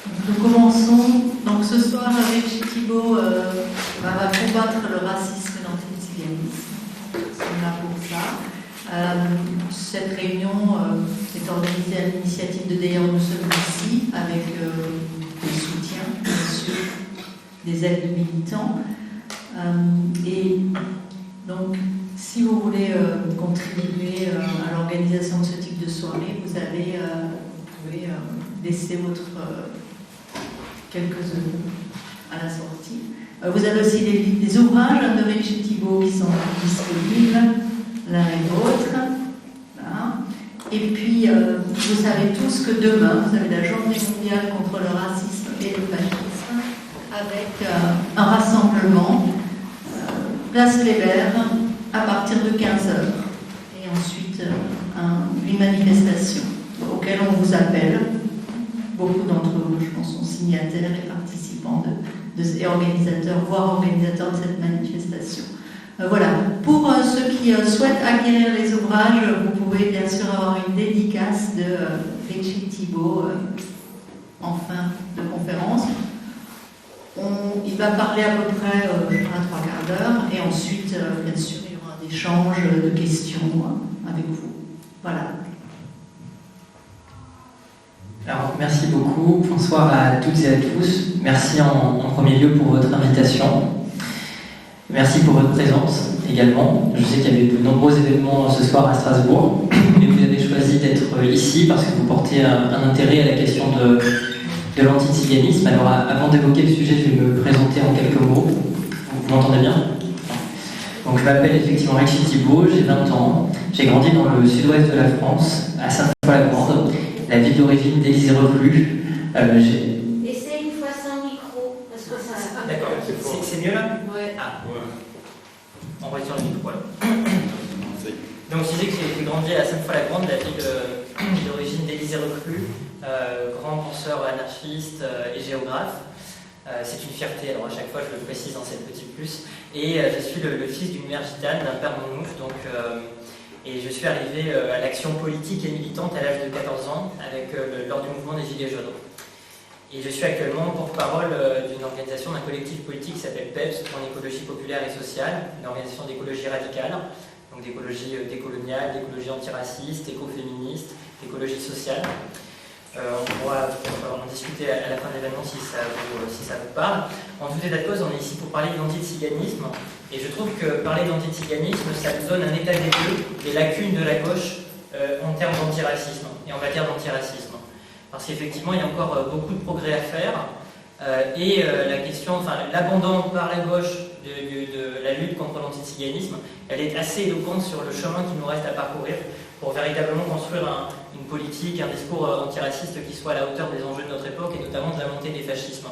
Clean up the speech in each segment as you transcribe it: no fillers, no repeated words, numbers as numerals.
Nous commençons. Donc ce soir, Richie Thibault va combattre le racisme et l'antisémitisme. On a pour ça. Cette réunion est organisée à l'initiative de D'ailleurs nous sommes ici, avec des soutiens, bien sûr, des aides de militants. Et donc, si vous voulez contribuer à l'organisation de ce type de soirée, vous pouvez laisser quelques euros à la sortie. Vous avez aussi des ouvrages de Richie Thibault qui sont disponibles, l'un et l'autre. Voilà. Et puis, vous savez tous que demain, vous avez la journée mondiale contre le racisme et le fascisme, avec un rassemblement, place Kléber, à partir de 15h. Et ensuite, une manifestation auquel on vous appelle. Beaucoup d'entre vous, je pense, sont signataires et participants et organisateurs, voire organisateurs de cette manifestation. Voilà. Pour ceux qui souhaitent acquérir les ouvrages, vous pouvez bien sûr avoir une dédicace de Richie Thibault en fin de conférence. Il va parler à peu près à 3 quarts d'heure et ensuite, bien sûr, il y aura un échange de questions avec vous. Voilà. Alors, merci beaucoup. Bonsoir à toutes et à tous. Merci en premier lieu pour votre invitation. Merci pour votre présence également. Je sais qu'il y avait de nombreux événements ce soir à Strasbourg, mais vous avez choisi d'être ici parce que vous portez un intérêt à la question de l'antiziganisme. Alors, avant d'évoquer le sujet, je vais me présenter en quelques mots. Vous m'entendez bien ? Donc, je m'appelle effectivement Richie Thibault, j'ai 20 ans. J'ai grandi dans le sud-ouest de la France, à Sainte-Foy-la-Grande, la ville d'origine d'Élysée Reclus. Essaye une fois sans micro, parce que ça... D'accord, c'est mieux là ? Ouais. Ah, ouais. On va sur le micro. Donc je disais que j'ai grandi à Sainte-Foy-la-Grande, la ville d'origine d'Élysée Reclus, grand penseur anarchiste et géographe. C'est une fierté, alors à chaque fois je le précise dans cette petite plus. Et je suis le fils d'une mère gitane, d'un père manouche, donc... Et je suis arrivé à l'action politique et militante à l'âge de 14 ans lors du mouvement des Gilets jaunes. Et je suis actuellement porte-parole d'une organisation, d'un collectif politique qui s'appelle PEPS, pour l'écologie populaire et sociale, une organisation d'écologie radicale, donc d'écologie décoloniale, d'écologie antiraciste, écoféministe, d'écologie sociale. On pourra en discuter à la fin de l'événement si ça vous parle. En tout état de cause, on est ici pour parler d'antiziganisme. Et je trouve que parler d'antiziganisme, ça nous donne un état des lieux des lacunes de la gauche en termes d'antiracisme et en matière d'antiracisme. Parce qu'effectivement, il y a encore beaucoup de progrès à faire. Et la question, l'abandon par la gauche de la lutte contre l'antiziganisme, elle est assez éloquente sur le chemin qu'il nous reste à parcourir pour véritablement construire une politique, un discours antiraciste qui soit à la hauteur des enjeux de notre époque et notamment de la montée des fascismes.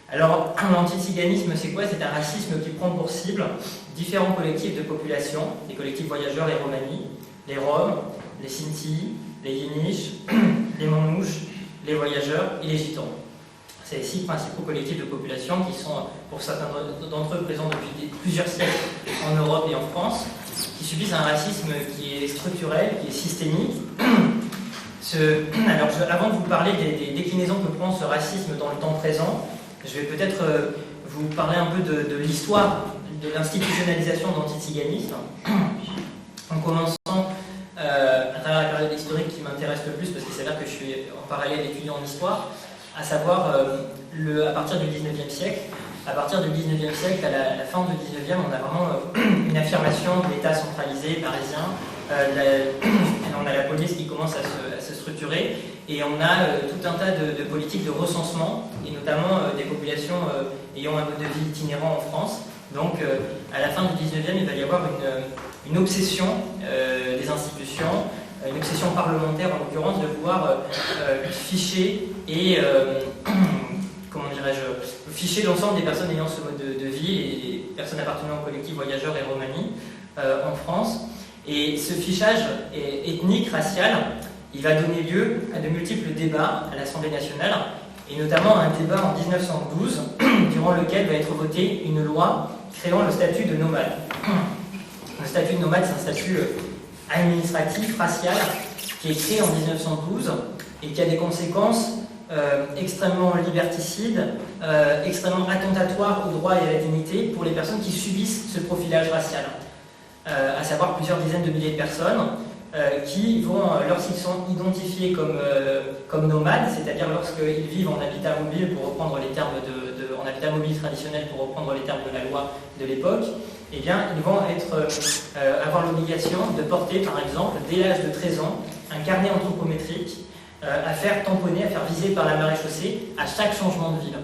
Alors, l'antiziganisme, c'est quoi ? C'est un racisme qui prend pour cible différents collectifs de population, les collectifs voyageurs et romani, les Roms, les Sinti, les Yiddish, les Manouches, les voyageurs et les Gitans. C'est les 6 principaux collectifs de population qui sont, pour certains d'entre eux, présents depuis plusieurs siècles en Europe et en France, qui subissent un racisme qui est structurel, qui est systémique. Alors, avant de vous parler des déclinaisons que prend ce racisme dans le temps présent, je vais peut-être vous parler un peu de l'histoire de l'institutionnalisation de l'antiziganisme, en commençant à travers la période historique qui m'intéresse le plus, parce qu'il s'avère que je suis en parallèle étudiant en histoire, à savoir à partir du 19e siècle. À partir du 19e siècle, à la fin du 19e, on a vraiment une affirmation de l'État centralisé, parisien. On a la police qui commence à se structurer et on a tout un tas de politiques de recensement et notamment des populations ayant un mode de vie itinérant en France. Donc à la fin du 19e, il va y avoir une obsession des institutions, une obsession parlementaire en l'occurrence, de pouvoir ficher et ficher l'ensemble des personnes ayant ce mode de vie et des personnes appartenant au collectif voyageurs et romani en France. Et ce fichage ethnique, racial, il va donner lieu à de multiples débats à l'Assemblée nationale, et notamment un débat en 1912, durant lequel va être votée une loi créant le statut de nomade. Le statut de nomade, c'est un statut administratif, racial, qui est créé en 1912 et qui a des conséquences extrêmement liberticide, extrêmement attentatoire aux droits et à la dignité pour les personnes qui subissent ce profilage racial. À savoir plusieurs dizaines de milliers de personnes qui vont, lorsqu'ils sont identifiés comme nomades, c'est-à-dire lorsqu'ils vivent en habitat mobile, pour reprendre les termes en habitat mobile traditionnel, pour reprendre les termes de la loi de l'époque, eh bien, ils vont avoir l'obligation de porter, par exemple, dès l'âge de 13 ans, un carnet anthropométrique à faire tamponner, à faire viser par la maréchaussée à chaque changement de ville.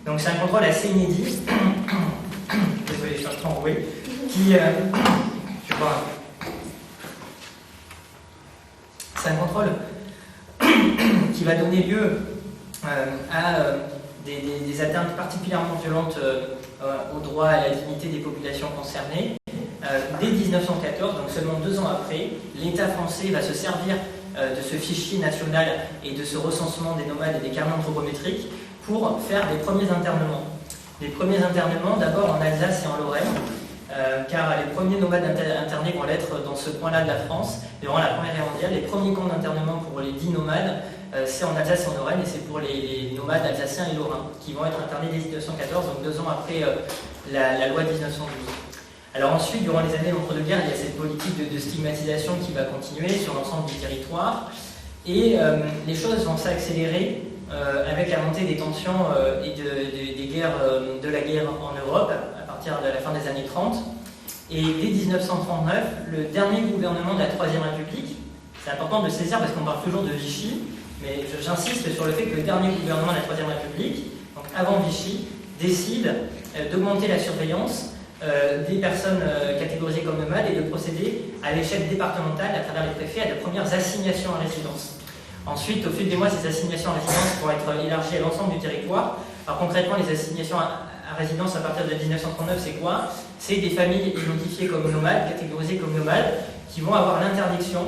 Donc c'est un contrôle assez inédit. Désolé, je suis un peu enroué. C'est un contrôle qui va donner lieu à des atteintes particulièrement violentes au droit à la dignité des populations concernées. Dès 1914, donc seulement 2 ans après, l'État français va se servir de ce fichier national et de ce recensement des nomades et des carnets anthropométriques pour faire des premiers internements. Les premiers internements d'abord en Alsace et en Lorraine, car les premiers nomades internés vont l'être dans ce coin-là de la France. Durant la Première Guerre mondiale, les premiers camps d'internement pour les 10 nomades, c'est en Alsace et en Lorraine, et c'est pour les nomades alsaciens et lorrains, qui vont être internés dès 1914, donc 2 ans après la loi de 1912. Alors ensuite, durant les années d'entre-deux-guerres, il y a cette politique de stigmatisation qui va continuer sur l'ensemble du territoire, et les choses vont s'accélérer avec la montée des tensions et des guerres, de la guerre en Europe, à partir de la fin des années 30. Et dès 1939, le dernier gouvernement de la Troisième République, c'est important de le saisir parce qu'on parle toujours de Vichy, mais j'insiste sur le fait que le dernier gouvernement de la Troisième République, donc avant Vichy, décide d'augmenter la surveillance des personnes catégorisées comme nomades et de procéder à l'échelle départementale, à travers les préfets, à de premières assignations à résidence. Ensuite, au fil des mois, ces assignations à résidence vont être élargies à l'ensemble du territoire. Alors concrètement, les assignations à résidence à partir de 1939, c'est quoi? C'est des familles identifiées comme nomades, catégorisées comme nomades, qui vont avoir l'interdiction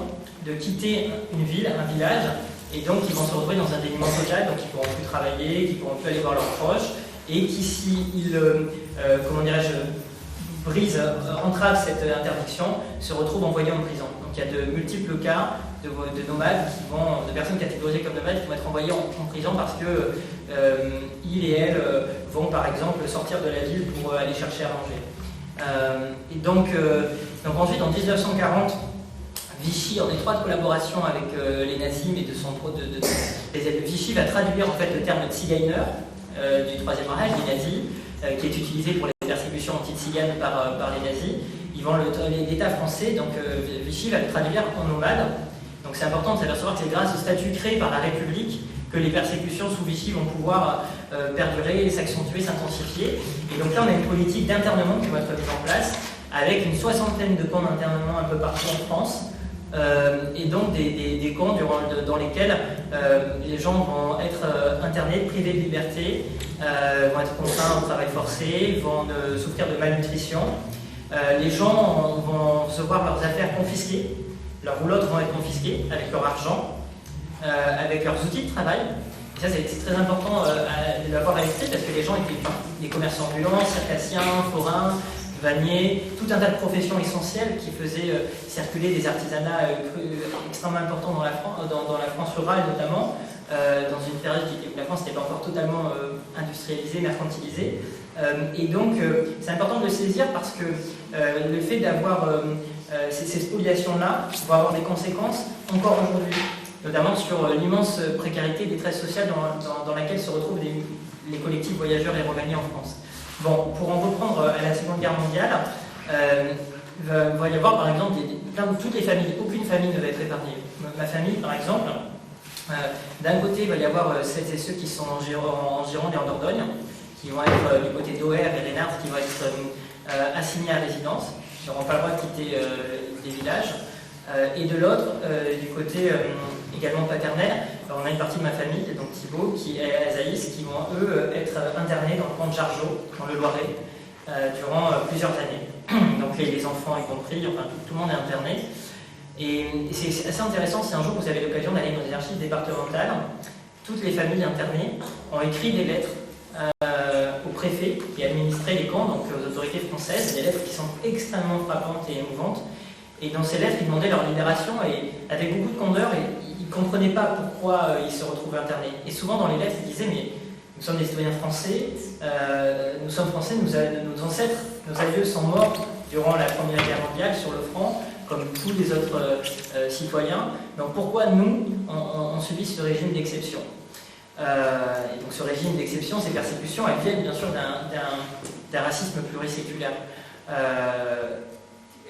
de quitter une ville, un village, et donc qui vont se retrouver dans un dénuement total, donc ils ne pourront plus travailler, qui ne pourront plus aller voir leurs proches, et qui, s'ils, entravent cette interdiction, se retrouvent envoyés en prison. Donc il y a de multiples cas de nomades, de personnes catégorisées comme nomades qui vont être envoyées en prison parce que ils et elles vont par exemple sortir de la ville pour aller chercher à manger. Et donc ensuite en 1940, Vichy, en étroite collaboration avec les nazis, mais Vichy va traduire en fait le terme Zigeiner du Troisième Reich, des nazis, qui est utilisé pour les persécutions anti-tziganes par les nazis. L'État français, donc Vichy, va le traduire en nomade. Donc c'est important de s'apercevoir que c'est grâce au statut créé par la République que les persécutions sous Vichy vont pouvoir perdurer, s'accentuer, s'intensifier. Et donc là, on a une politique d'internement qui va être mise en place, avec une 60aine de camps d'internement un peu partout en France, et donc des camps dans lesquels les gens vont être internés, privés de liberté, vont être contraints au travail forcé, vont souffrir de malnutrition. Les gens vont recevoir leurs affaires confisquées, leurs roulottes vont être confisquées avec leur argent, avec leurs outils de travail. Et ça, c'est très important de l'avoir à l'esprit parce que les gens étaient des commerçants ambulants, circassiens, forains, vanniers, tout un tas de professions essentielles qui faisaient circuler des artisanats extrêmement importants dans la France rurale notamment, dans une période où la France n'était pas encore totalement industrialisée, mercantilisée. Et donc, c'est important de le saisir parce que le fait d'avoir ces spoliations-là va avoir des conséquences encore aujourd'hui, notamment sur l'immense précarité et détresse sociale dans laquelle se retrouvent les collectifs voyageurs et remaniés en France. Bon, pour en reprendre à la Seconde Guerre mondiale, il va y avoir par exemple toutes les familles, aucune famille ne va être épargnée. Ma famille, par exemple, d'un côté, il va y avoir celles et ceux qui sont en Gironde et en Dordogne, qui vont être du côté d'Auer et Reynard, qui vont être assignés à résidence, qui n'auront pas le droit de quitter les villages. Et de l'autre, du côté également paternel, on a une partie de ma famille, donc Thibaut, qui est à Azaïs, qui vont eux être internés dans le camp de Jargeau, dans le Loiret, durant plusieurs années. Donc les enfants y compris, enfin tout le monde est interné. Et c'est assez intéressant, si un jour vous avez l'occasion d'aller dans les archives départementales, toutes les familles internées ont écrit des lettres au préfet qui administrait les camps, donc aux autorités françaises, des lettres qui sont extrêmement frappantes et émouvantes. Et dans ces lettres, ils demandaient leur libération et avec beaucoup de candeur, et ils ne comprenaient pas pourquoi ils se retrouvaient internés. Et souvent dans les lettres, ils disaient mais nous sommes des citoyens français, nous sommes français, nos ancêtres, nos aïeux sont morts durant la Première Guerre mondiale sur le front, comme tous les autres citoyens. Donc pourquoi nous, on subit ce régime d'exception? Et donc ce régime d'exception, ces persécutions, elles viennent bien sûr d'un racisme pluriséculaire.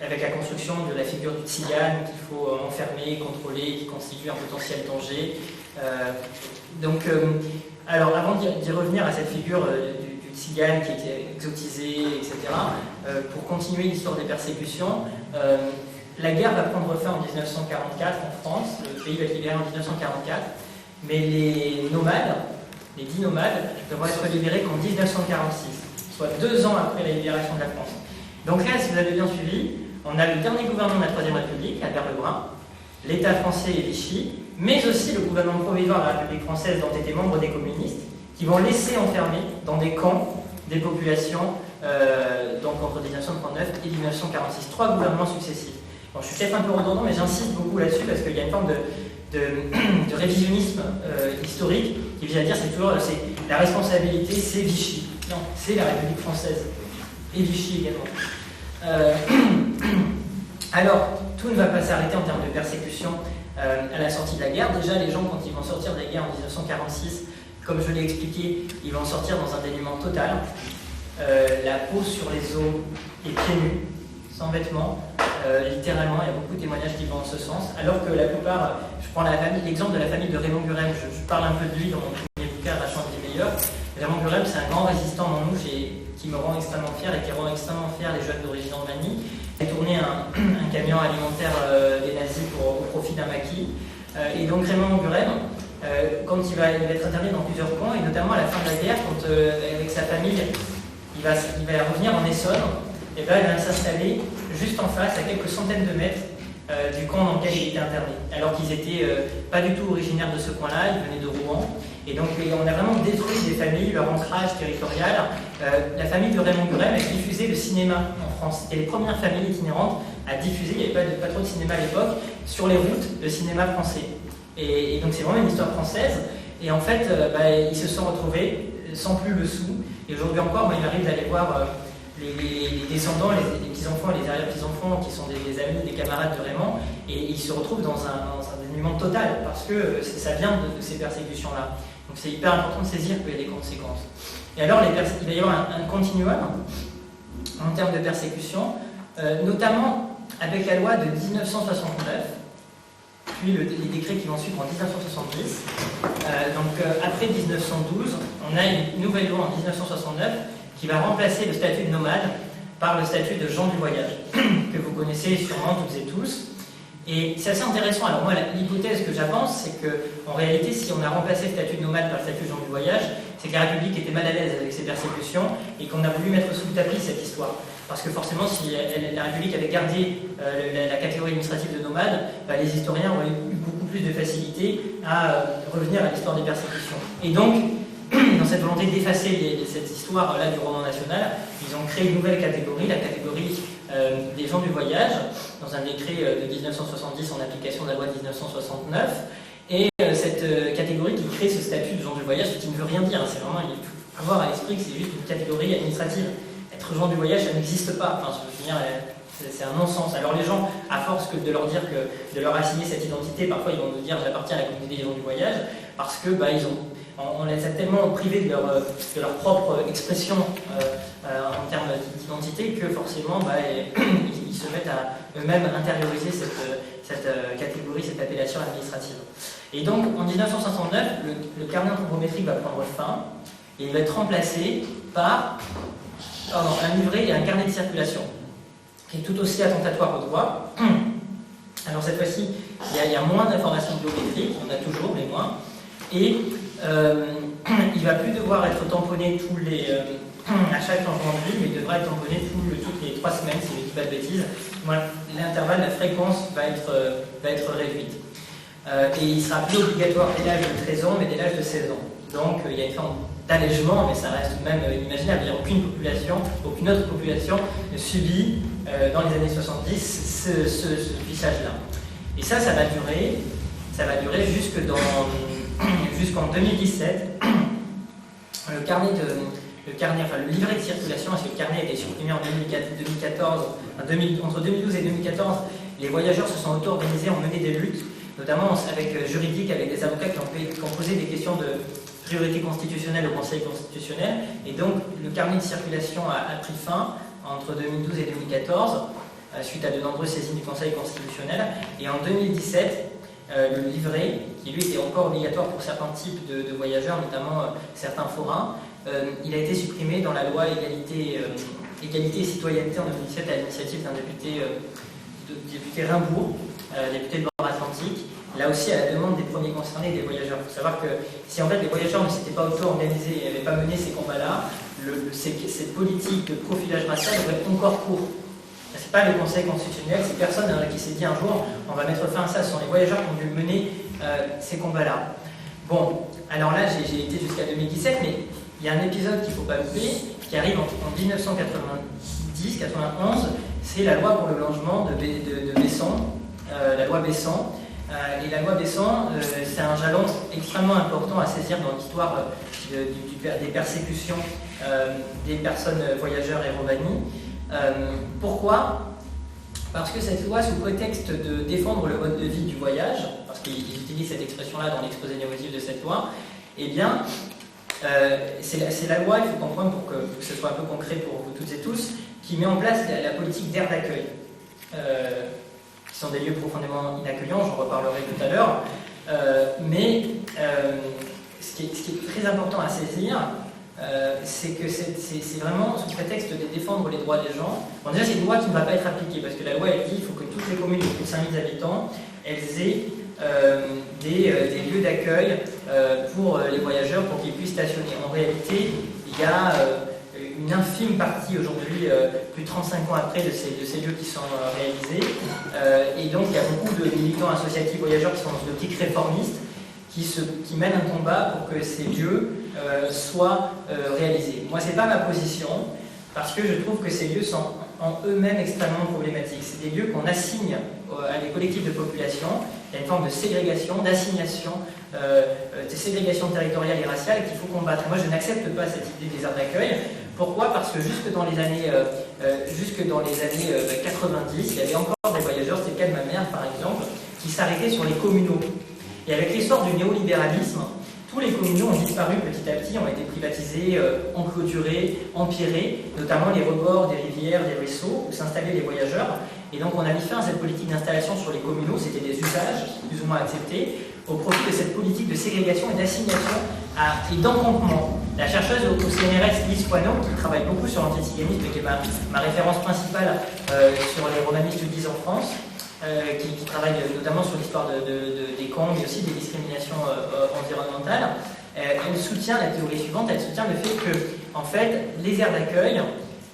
Avec la construction de la figure du tzigane qu'il faut enfermer, contrôler, qui constitue un potentiel danger. Alors avant d'y revenir à cette figure du tzigane qui était exotisé, etc., pour continuer l'histoire des persécutions, la guerre va prendre fin en 1944 en France, le pays va être libéré en 1944, mais les nomades, les 10 nomades, devront être libérés qu'en 1946, soit 2 ans après la libération de la France. Donc là, si vous avez bien suivi, on a le dernier gouvernement de la Troisième République, Albert Lebrun, l'État français et Vichy, mais aussi le gouvernement provisoire de la République française dont étaient membres des communistes, qui vont laisser enfermer dans des camps des populations donc entre 1939 et 1946. 3 gouvernements successifs. Bon, je suis peut-être un peu redondant, mais j'insiste beaucoup là-dessus parce qu'il y a une forme de révisionnisme historique qui vient à dire c'est la responsabilité, c'est Vichy. Non, c'est la République française. Et Vichy également. Alors, tout ne va pas s'arrêter en termes de persécution à la sortie de la guerre. Déjà, les gens, quand ils vont sortir de la guerre en 1946, comme je l'ai expliqué, ils vont sortir dans un dénuement total. La peau sur les os et pieds nus, sans vêtements, littéralement, il y a beaucoup de témoignages qui vont en ce sens. Alors que la plupart, je prends l'exemple de la famille de Raymond Gurem, je parle un peu de lui dans mon premier bouquin, Arrachant la vie meilleure. Raymond Gurem, c'est un grand résistant en nous qui me rend extrêmement fier et qui rend extrêmement fier les jeunes d'origine en Roumanie. Il a tourné un camion alimentaire des nazis au profit d'un maquis. Et donc Raymond Gurem, quand il va être interné dans plusieurs camps, et notamment à la fin de la guerre, quand avec sa famille, il va revenir en Essonne, et ben, il va s'installer juste en face, à quelques centaines de mètres du camp dans lequel il était interné. Alors qu'ils n'étaient pas du tout originaires de ce coin-là, ils venaient de Rouen. Et donc on a vraiment détruit des familles, leur ancrage territorial. La famille de Raymond Gurem a diffusé le cinéma en France. C'était les premières familles itinérantes à diffuser, il n'y avait pas trop de cinéma à l'époque, sur les routes, le cinéma français. Et donc c'est vraiment une histoire française. Et en fait, ils se sont retrouvés sans plus le sou. Et aujourd'hui encore, il m'arrive d'aller voir les descendants, les petits-enfants et les arrière-petits-enfants qui sont des amis, des camarades de Raymond, et ils se retrouvent dans un dénuement total, parce que ça vient de ces persécutions-là. Donc c'est hyper important de saisir qu'il y a des conséquences. Et alors, il va y avoir un continuum en termes de persécution, notamment avec la loi de 1969, puis les décrets qui vont suivre en 1970. Après 1912, on a une nouvelle loi en 1969 qui va remplacer le statut de nomade par le statut de gens du voyage, que vous connaissez sûrement toutes et tous. Et c'est assez intéressant. Alors moi, l'hypothèse que j'avance, c'est qu'en réalité, si on a remplacé le statut de nomade par le statut de gens du voyage, c'est que la République était mal à l'aise avec ces persécutions et qu'on a voulu mettre sous le tapis cette histoire. Parce que forcément, si la République avait gardé la catégorie administrative de nomade, les historiens auraient eu beaucoup plus de facilité à revenir à l'histoire des persécutions. Et donc, dans cette volonté d'effacer cette histoire-là du roman national, ils ont créé une nouvelle catégorie, la catégorie des gens du voyage, dans un décret de 1970 en application de la loi de 1969. Et cette catégorie qui crée ce statut de gens du voyage, ce qui ne veut rien dire, c'est vraiment, il faut avoir à l'esprit que c'est juste une catégorie administrative. Être gens du voyage, ça n'existe pas. Enfin, je veux dire, c'est un non-sens. Alors les gens, à force de leur dire de leur assigner cette identité, parfois ils vont nous dire j'appartiens à la communauté des gens du voyage, parce que on les a tellement privés de leur propre expression en termes d'identité que forcément ils se mettent à eux-mêmes intérioriser cette catégorie, cette appellation administrative. Et donc en 1969, le carnet anthropométrique va prendre fin et il va être remplacé par un livret et un carnet de circulation qui est tout aussi attentatoire au droit. Alors cette fois-ci, il y a moins d'informations biométriques, on a toujours, mais moins. Et il ne va plus devoir être tamponné à chaque changement de vie, mais il devra être tamponné toutes les 3 semaines, si je ne dis pas de bêtises. Voilà, l'intervalle, la fréquence va être réduite. Et il ne sera plus obligatoire dès l'âge de 13 ans, mais dès l'âge de 16 ans. Donc il y a une forme d'allègement, mais ça reste tout de même inimaginable. Il n'y a aucune autre population ne subit dans les années 70 ce fichage-là. Et ça va durer ça va durer jusqu'en 2017. Le livret de circulation, parce que le carnet a été supprimé en 2014, entre 2012 et 2014, les voyageurs se sont auto-organisés, ont mené des luttes, notamment avec juridiques, avec des avocats qui ont posé des questions de priorité constitutionnelle au Conseil constitutionnel, et donc le carnet de circulation a pris fin entre 2012 et 2014, suite à de nombreuses saisines du Conseil constitutionnel, et en 2017, le livret, qui lui était encore obligatoire pour certains types de voyageurs, notamment certains forains, il a été supprimé dans la loi égalité et citoyenneté en 2017 à l'initiative d'un député Rimbourg, député de Loire-Atlantique, là aussi à la demande des premiers concernés, des voyageurs. Il faut savoir que si en fait les voyageurs ne s'étaient pas auto-organisés et n'avaient pas mené ces combats-là, cette politique de profilage racial aurait encore cours. Ce n'est pas le Conseil constitutionnel, c'est personne qui s'est dit un jour on va mettre fin à ça, ce sont les voyageurs qui ont dû mener ces combats-là. Bon, alors là j'ai été jusqu'à 2017, mais il y a un épisode qu'il ne faut pas oublier, qui arrive en 1990-91, c'est la loi pour le logement de Besson, la loi Besson. Et la loi Besson, c'est un jalon extrêmement important à saisir dans l'histoire des persécutions des personnes voyageurs et Romani. Pourquoi ? Parce que cette loi, sous prétexte de défendre le mode de vie du voyage, parce qu'ils utilisent cette expression-là dans l'exposé des motifs de cette loi, eh bien, c'est la loi, il faut comprendre pour que ce soit un peu concret pour vous toutes et tous, qui met en place la politique d'aires d'accueil, qui sont des lieux profondément inaccueillants, j'en reparlerai tout à l'heure, mais ce qui est très important à saisir, c'est que c'est vraiment sous prétexte de défendre les droits des gens. Bon, déjà, c'est une loi qui ne va pas être appliquée, parce que la loi, elle dit qu'il faut que toutes les communes de plus de 5000 habitants, elles aient des lieux d'accueil pour les voyageurs, pour qu'ils puissent stationner. En réalité, il y a une infime partie aujourd'hui, plus de 35 ans après, de ces lieux qui sont réalisés. Et donc, il y a beaucoup de militants associatifs voyageurs qui sont dans une optique réformiste, qui mènent un combat pour que ces lieux soient réalisés. Moi, ce n'est pas ma position, parce que je trouve que ces lieux sont en eux-mêmes extrêmement problématiques. C'est des lieux qu'on assigne à des collectifs de population. Il y a une forme de ségrégation, d'assignation, de ségrégation territoriale et raciale qu'il faut combattre. Moi, je n'accepte pas cette idée des aires d'accueil. Pourquoi ? Parce que jusque dans les années 90, il y avait encore des voyageurs, c'est le cas de ma mère par exemple, qui s'arrêtaient sur les communaux. Et avec l'essor du néolibéralisme, tous les communaux ont disparu petit à petit, ont été privatisés, enclôturés, empirés, notamment les rebords des rivières, des ruisseaux, où s'installaient les voyageurs. Et donc on a mis fin à cette politique d'installation sur les communaux, c'était des usages plus ou moins acceptés, au profit de cette politique de ségrégation et d'assignation et d'encampement. La chercheuse au CNRS, Lise Poineau, qui travaille beaucoup sur l'antiziganisme et qui est ma référence principale sur les romanistes disent en France, qui travaille notamment sur l'histoire des camps, mais aussi des discriminations environnementales, elle soutient la théorie suivante, elle soutient le fait que, en fait, les aires d'accueil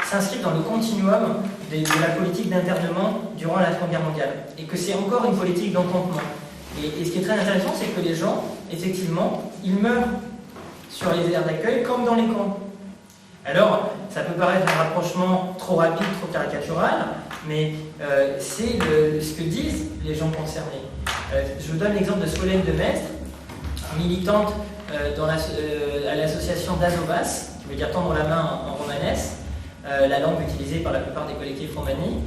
s'inscrivent dans le continuum de la politique d'internement durant la Seconde Guerre mondiale, et que c'est encore une politique d'encampement. Et ce qui est très intéressant, c'est que les gens, effectivement, ils meurent sur les aires d'accueil comme dans les camps. Alors, ça peut paraître un rapprochement trop rapide, trop caricatural, mais c'est ce que disent les gens concernés. Je vous donne l'exemple de Solène de Maistre, militante à l'association d'Azovas, qui veut dire tendre la main en romanès, la langue utilisée par la plupart des collectifs romani.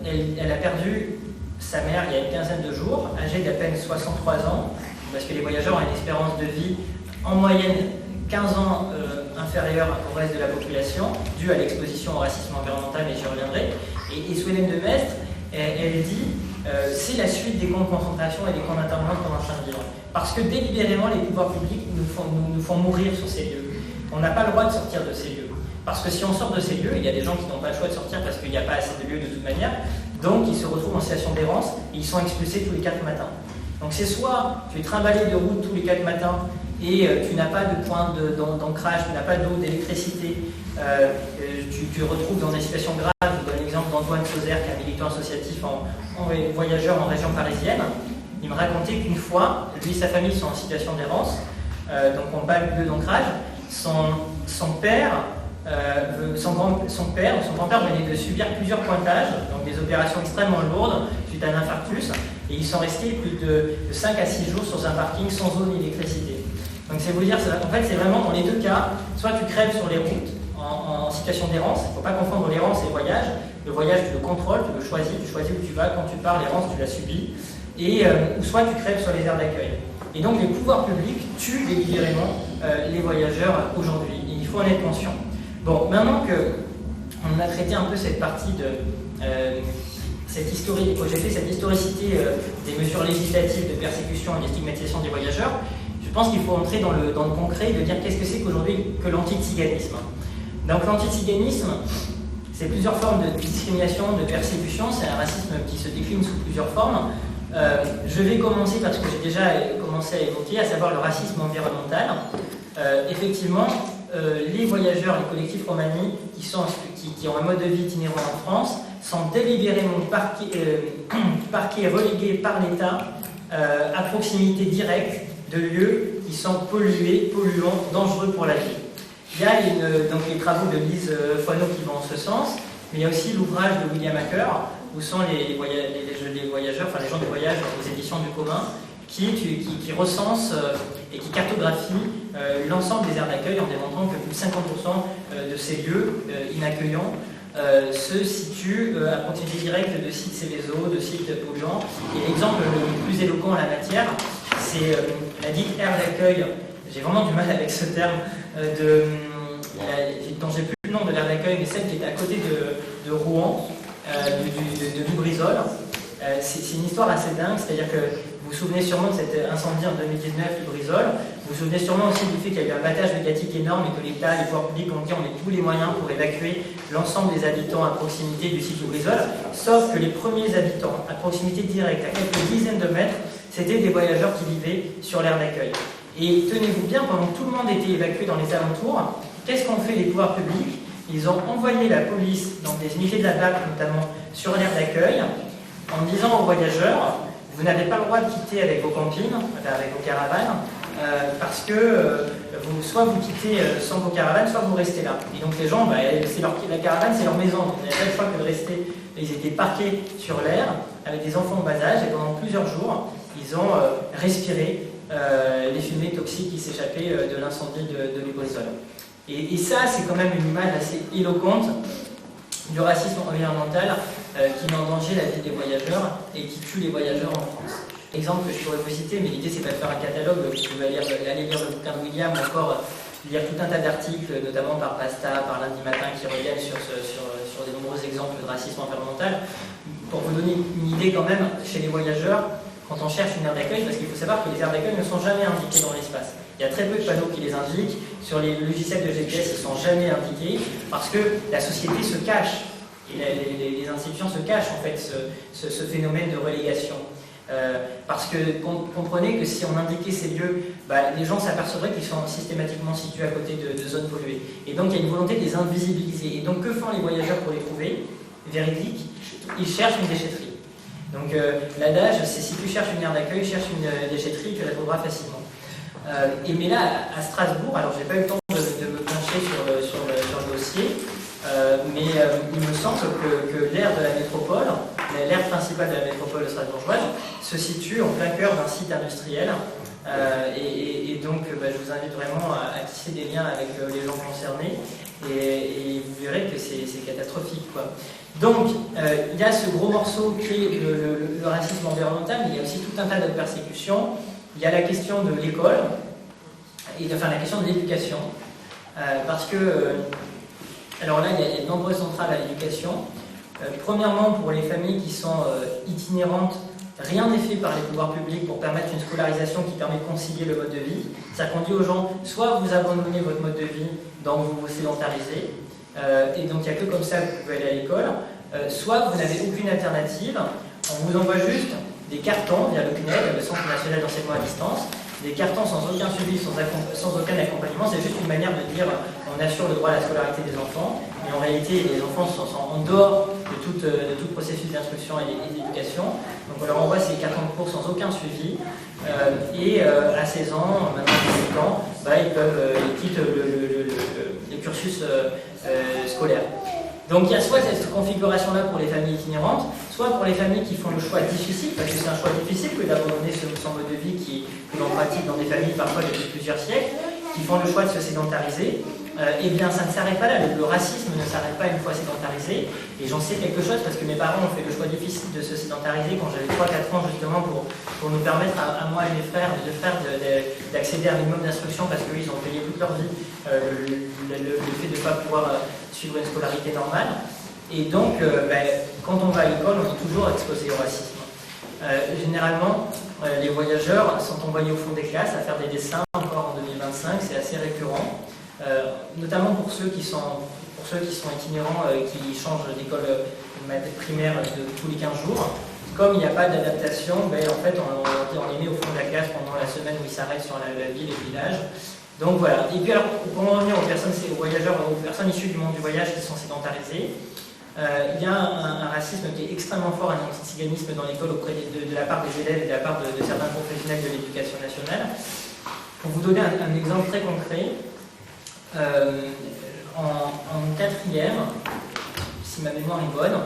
Elle a perdu sa mère il y a une quinzaine de jours, âgée d'à peine 63 ans, parce que les voyageurs ont une espérance de vie en moyenne 15 ans inférieure au reste de la population, due à l'exposition au racisme environnemental, mais j'y reviendrai. Et Solène de Maistre, elle dit c'est la suite des camps de concentration et des camps d'internement qu'on est en train de vivre. Parce que délibérément, les pouvoirs publics nous font mourir sur ces lieux. On n'a pas le droit de sortir de ces lieux. Parce que si on sort de ces lieux, il y a des gens qui n'ont pas le choix de sortir parce qu'il n'y a pas assez de lieux de toute manière, donc ils se retrouvent en situation d'errance et ils sont expulsés tous les 4 matins. Donc c'est soit tu es trimballé de route tous les 4 matins et tu n'as pas de point d'ancrage, tu n'as pas d'eau, d'électricité, tu te retrouves dans des situations graves. Je vous donne l'exemple d'Antoine Sauzer, qui est un militant associatif en voyageur en région parisienne. Il me racontait qu'une fois, lui et sa famille sont en situation d'errance, donc on n'a pas de lieu d'ancrage. Son grand-père venait de subir plusieurs pointages, donc des opérations extrêmement lourdes suite à un infarctus. Et ils sont restés plus de 5 à 6 jours sur un parking sans eau ni électricité. Donc c'est vous dire, en fait c'est vraiment dans les deux cas, soit tu crèves sur les routes en situation d'errance, il ne faut pas confondre l'errance et le voyage. Le voyage tu le contrôles, tu le choisis où tu vas, quand tu pars, l'errance tu la subis, ou soit tu crèves sur les aires d'accueil. Et donc les pouvoirs publics tuent délibérément les voyageurs aujourd'hui, et il faut en être conscient. Bon, maintenant qu'on a traité un peu cette partie de cette historicité des mesures législatives de persécution et de stigmatisation des voyageurs, je pense qu'il faut entrer dans le concret et de dire qu'est-ce que c'est qu'aujourd'hui que l'anti-tziganisme. Donc l'anti-tziganisme, c'est plusieurs formes de discrimination, de persécution, c'est un racisme qui se décline sous plusieurs formes. Je vais commencer par ce que j'ai déjà commencé à évoquer, à savoir le racisme environnemental. Effectivement, les voyageurs, les collectifs romani qui ont un mode de vie itinérant en France sont délibérément parqués, relégués par l'État à proximité directe de lieux qui sont pollués, polluants, dangereux pour la vie. Il y a donc les travaux de Lise Foineau qui vont en ce sens, mais il y a aussi l'ouvrage de William Hacker, où sont les voyageurs, enfin les gens du voyage aux éditions du commun, qui recense et qui cartographie l'ensemble des aires d'accueil en démontrant que plus de 50% de ces lieux inaccueillants se situent à proximité directe de sites Céveso, de sites polluants. Et l'exemple le plus éloquent en la matière, c'est la dite aire d'accueil, j'ai vraiment du mal avec ce terme, dont j'ai plus le nom de l'aire d'accueil, mais celle qui est à côté de Rouen, de Lubrizol. C'est une histoire assez dingue, c'est-à-dire que vous vous souvenez sûrement de cet incendie en 2019, Lubrizol. Vous vous souvenez sûrement aussi du fait qu'il y a eu un battage médiatique énorme et que l'État, les pouvoirs publics ont dit on met tous les moyens pour évacuer l'ensemble des habitants à proximité du site Lubrizol. Sauf que les premiers habitants à proximité directe, à quelques dizaines de mètres, c'était des voyageurs qui vivaient sur l'aire d'accueil. Et tenez-vous bien, pendant que tout le monde était évacué dans les alentours, qu'est-ce qu'ont fait les pouvoirs publics? Ils ont envoyé la police, donc des unités de la BAC notamment, sur l'aire d'accueil, en disant aux voyageurs, vous n'avez pas le droit de quitter avec vos campines, avec vos caravanes, parce que soit vous quittez sans vos caravanes, soit vous restez là. Et donc les gens, la caravane c'est leur maison, donc il n'y a pas le choix que de rester. Ils étaient parqués sur l'air, avec des enfants en bas âge, et pendant plusieurs jours, ils ont respiré les fumées toxiques qui s'échappaient de l'incendie de Lubrizol. Et ça, c'est quand même une image assez éloquente du racisme environnemental qui met en danger la vie des voyageurs et qui tue les voyageurs en France. Exemple que je pourrais vous citer, mais l'idée c'est pas de faire un catalogue, vous pouvez aller lire le bouquin de William, ou encore lire tout un tas d'articles, notamment par Pasta, par Lundi Matin, qui reviennent sur des nombreux exemples de racisme environnemental. Pour vous donner une idée quand même, chez les voyageurs, quand on cherche une aire d'accueil, parce qu'il faut savoir que les aires d'accueil ne sont jamais indiquées dans l'espace. Il y a très peu de panneaux qui les indiquent. Sur les logiciels de GPS, ils ne sont jamais indiqués parce que la société se cache. Et les institutions se cachent en fait ce phénomène de relégation. Parce que comprenez que si on indiquait ces lieux, les gens s'apercevraient qu'ils sont systématiquement situés à côté de zones polluées. Et donc il y a une volonté de les invisibiliser. Et donc que font les voyageurs pour les trouver? Véridique, ils cherchent une déchetterie. Donc l'adage, c'est si tu cherches une aire d'accueil, cherche une déchetterie, tu la trouveras facilement. Mais là, à Strasbourg, alors j'ai pas eu le temps de me pencher sur le dossier, mais il me semble que l'aire de la métropole, l'aire principale de la métropole strasbourgeoise, se situe en plein cœur d'un site industriel. Et donc, je vous invite vraiment à tisser des liens avec les gens concernés et vous verrez que c'est catastrophique, quoi. Donc, il y a ce gros morceau qui est le racisme environnemental, mais il y a aussi tout un tas de persécutions. Il y a la question de l'école, la question de l'éducation, parce que, alors là, il y a de nombreuses centrales à l'éducation. Premièrement, pour les familles qui sont itinérantes, rien n'est fait par les pouvoirs publics pour permettre une scolarisation qui permet de concilier le mode de vie. C'est-à-dire qu'on dit aux gens, soit vous abandonnez votre mode de vie, donc vous vous sédentarisez, et donc il n'y a que comme ça que vous pouvez aller à l'école, soit vous n'avez aucune alternative, on vous envoie juste des cartons via le CNED, le Centre National d'Enseignement à Distance, des cartons sans aucun suivi, sans aucun accompagnement. C'est juste une manière de dire on assure le droit à la scolarité des enfants, mais en réalité les enfants sont en dehors de tout processus d'instruction et d'éducation. Donc on leur envoie ces cartons de cours sans aucun suivi, et à 16 ans, maintenant 17 ans, ils quittent le cursus scolaire. Donc il y a soit cette configuration-là pour les familles itinérantes, soit pour les familles qui font le choix difficile, parce que c'est un choix difficile que d'abandonner son mode de vie que l'on pratique dans des familles parfois depuis plusieurs siècles, qui font le choix de se sédentariser. Eh bien, ça ne s'arrête pas là. Le racisme ne s'arrête pas une fois sédentarisé. Et j'en sais quelque chose parce que mes parents ont fait le choix difficile de se sédentariser quand j'avais 3-4 ans, justement, pour nous permettre à moi et mes frères, d'accéder à un minimum d'instruction parce qu'eux, ils ont payé toute leur vie le fait de ne pas pouvoir suivre une scolarité normale. Et donc, quand on va à l'école, on est toujours exposé au racisme. Généralement, les voyageurs sont envoyés au fond des classes à faire des dessins encore en 2025, c'est assez récurrent. Notamment pour ceux qui sont itinérants, qui changent d'école primaire tous les 15 jours. Comme il n'y a pas d'adaptation, en fait, on les met au fond de la classe pendant la semaine où ils s'arrêtent sur la ville et le village. Donc voilà. Et puis alors, pour en revenir aux voyageurs, aux personnes issues du monde du voyage qui sont sédentarisées, il y a un racisme qui est extrêmement fort, un antiziganisme dans l'école auprès de la part des élèves et de la part de certains professionnels de l'éducation nationale. Pour vous donner un exemple très concret, en quatrième, si ma mémoire est bonne,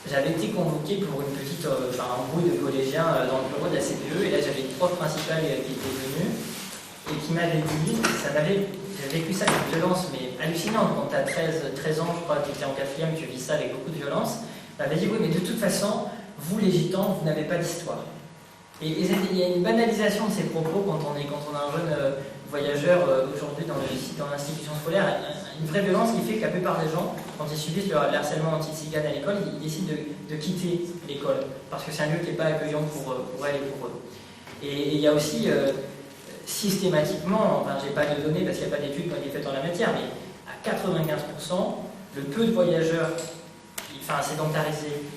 j'avais été convoqué pour une petite, un groupe de collégiens dans le bureau de la CPE, et là j'avais le prof principal qui était venu et qui m'avait dit, j'ai vécu ça avec violence, mais hallucinante, quand tu as 13 ans, je crois que tu étais en quatrième, tu vis ça avec beaucoup de violence. Il m'avait dit, oui, mais de toute façon, vous les gitans, vous n'avez pas d'histoire. Et il y a une banalisation de ces propos quand on a un jeune voyageur aujourd'hui dans l'institution scolaire, une vraie violence qui fait que la plupart des gens, quand ils subissent le harcèlement anti-cigane à l'école, ils décident de quitter l'école parce que c'est un lieu qui n'est pas accueillant pour elles et pour eux. Et il y a aussi systématiquement, enfin j'ai pas de données parce qu'il n'y a pas d'études qui ont été faites en la matière, mais à 95%, le peu de voyageurs sédentarisés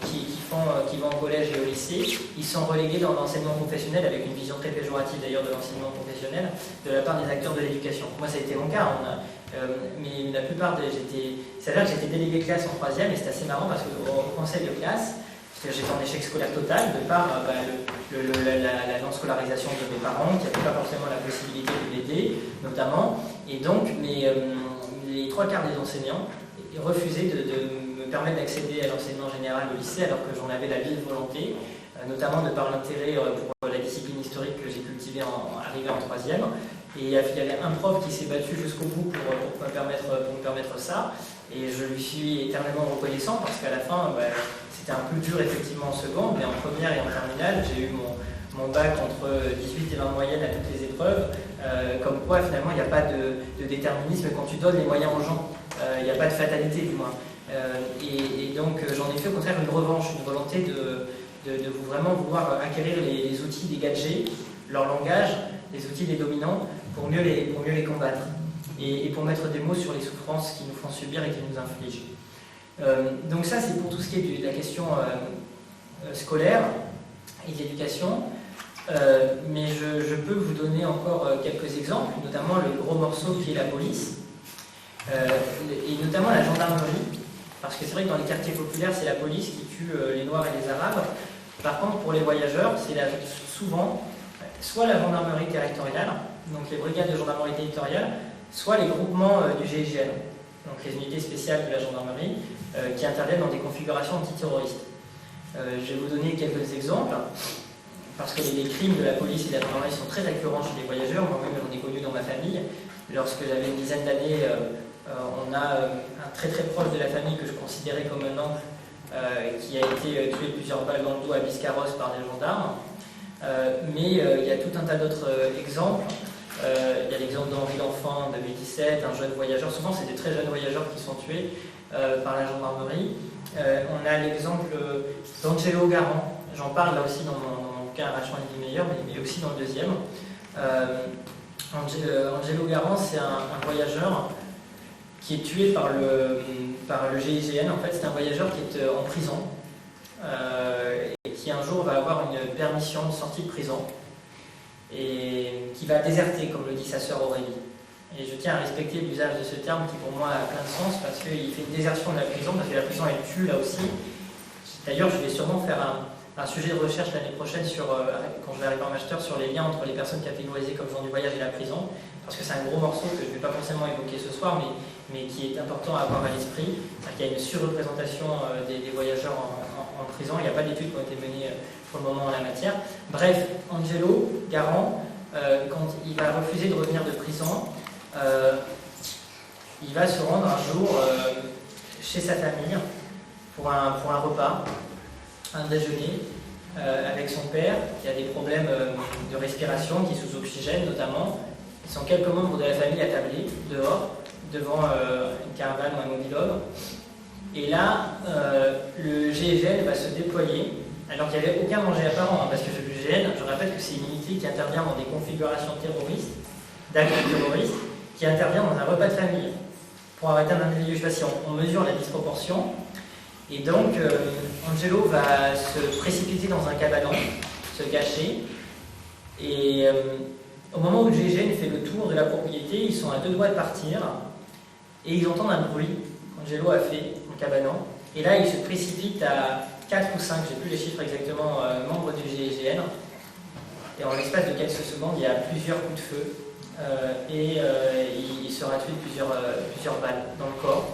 qui vont au collège et au lycée, ils sont relégués dans l'enseignement professionnel avec une vision très péjorative d'ailleurs de l'enseignement professionnel de la part des acteurs de l'éducation. Moi ça a été mon cas, mais la plupart c'est-à-dire que j'étais délégué de classe en troisième et c'est assez marrant parce qu'au conseil de classe, j'étais en échec scolaire total de par la non-scolarisation de mes parents qui n'avaient pas forcément la possibilité de m'aider notamment, et donc les 3/4 des enseignants refusaient de me permettre d'accéder à l'enseignement général au lycée alors que j'en avais la vive volonté, notamment de par l'intérêt pour la discipline historique que j'ai cultivée arrivé en troisième. Et il y avait un prof qui s'est battu jusqu'au bout pour me permettre ça, et je lui suis éternellement reconnaissant parce qu'à la fin, c'était un peu dur effectivement en seconde, mais en première et en terminale, j'ai eu mon bac entre 18 et 20 moyennes à toutes les épreuves, comme quoi finalement il n'y a pas de déterminisme quand tu donnes les moyens aux gens, il n'y a pas de fatalité du moins. Et donc j'en ai fait au contraire une revanche, une volonté de vraiment vouloir acquérir les outils des gadgets, leur langage, les outils des dominants pour mieux les combattre et pour mettre des mots sur les souffrances qui nous font subir et qui nous infligent. Donc ça c'est pour tout ce qui est de la question scolaire et d'éducation, mais je peux vous donner encore quelques exemples, notamment le gros morceau qui est la police, et notamment la gendarmerie, parce que c'est vrai que dans les quartiers populaires c'est la police qui tue les Noirs et les Arabes. Par contre pour les voyageurs c'est souvent soit la gendarmerie territoriale, donc les brigades de gendarmerie territoriale, soit les groupements du GIGN, donc les unités spéciales de la gendarmerie, qui interviennent dans des configurations antiterroristes. Je vais vous donner quelques exemples, parce que les crimes de la police et de la gendarmerie sont très récurrents chez les voyageurs. Moi-même, j'en ai connu dans ma famille. Lorsque j'avais une dizaine d'années, on a un très très proche de la famille que je considérais comme un oncle, qui a été tué plusieurs balles dans le dos à Biscarrosse par des gendarmes. Mais il y a tout un tas d'autres exemples. Il y a l'exemple d'Henri L'Enfant en 2017, un jeune voyageur. Souvent, c'est des très jeunes voyageurs qui sont tués par la gendarmerie. On a l'exemple d'Angelo Garant. J'en parle là aussi dans mon bouquin Arrachement une vie meilleure, mais aussi dans le deuxième. Angelo Garant, c'est un voyageur qui est tué par le GIGN. En fait, c'est un voyageur qui est en prison. Et qui un jour va avoir une permission de sortie de prison et qui va déserter, comme le dit sa sœur Aurélie. Et je tiens à respecter l'usage de ce terme qui pour moi a plein de sens parce qu'il fait une désertion de la prison, parce que la prison elle tue là aussi. D'ailleurs je vais sûrement faire un sujet de recherche l'année prochaine quand je vais arriver en master sur les liens entre les personnes catégorisées comme gens du voyage et la prison, parce que c'est un gros morceau que je ne vais pas forcément évoquer ce soir, mais mais qui est important à avoir à l'esprit. C'est-à-dire qu'il y a une surreprésentation des voyageurs en prison. Il n'y a pas d'études qui ont été menées pour le moment en la matière. Bref, Angelo, garant, quand il va refuser de revenir de prison, il va se rendre un jour chez sa famille pour un repas, un déjeuner, avec son père qui a des problèmes de respiration, qui est sous oxygène notamment. Ils sont quelques membres de la famille attablés dehors, devant une caravane ou un mobil-homme. Et là, le GIGN va se déployer, alors qu'il n'y avait aucun danger apparent, parce que le GIGN, je rappelle que c'est une unité qui intervient dans des configurations terroristes, d'actes terroristes, qui intervient dans un repas de famille pour arrêter un individu. Je ne sais pas si on mesure la disproportion. Et donc, Angelo va se précipiter dans un cabanon, se cacher. Et au moment où le GIGN fait le tour de la propriété, ils sont à 2 doigts de partir. Et ils entendent un bruit qu'Angelo a fait au cabanon. Et là, ils se précipitent à 4 ou 5, je ne sais plus les chiffres exactement, membres du GIGN. Et en l'espace de quelques secondes, il y a plusieurs coups de feu. Il sera tué de plusieurs balles dans le corps.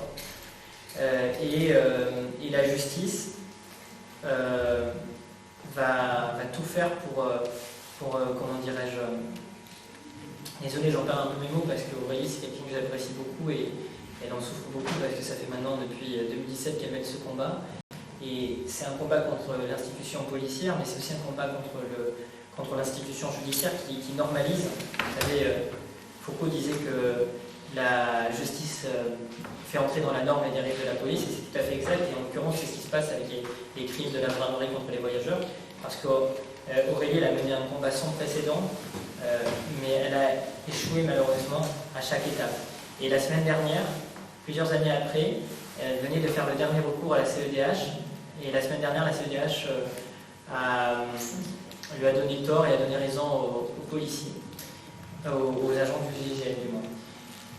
Et la justice va tout faire pour comment dirais-je, désolé, j'en perds un peu mes mots parce qu'Aurélie c'est quelqu'un que j'apprécie beaucoup et elle en souffre beaucoup parce que ça fait maintenant depuis 2017 qu'elle mène ce combat. Et c'est un combat contre l'institution policière, mais c'est aussi un combat contre l'institution judiciaire qui normalise. Vous savez, Foucault disait que la justice fait entrer dans la norme les dérives de la police, et c'est tout à fait exact. Et en l'occurrence, c'est ce qui se passe avec les crimes de la gendarmerie contre les voyageurs, parce qu'Aurélie a mené un combat sans précédent, mais elle a échoué malheureusement à chaque étape. Et la semaine dernière, plusieurs années après, elle venait de faire le dernier recours à la CEDH, et la semaine dernière, la CEDH lui a donné tort et a donné raison aux policiers, aux agents du GIGN du moins.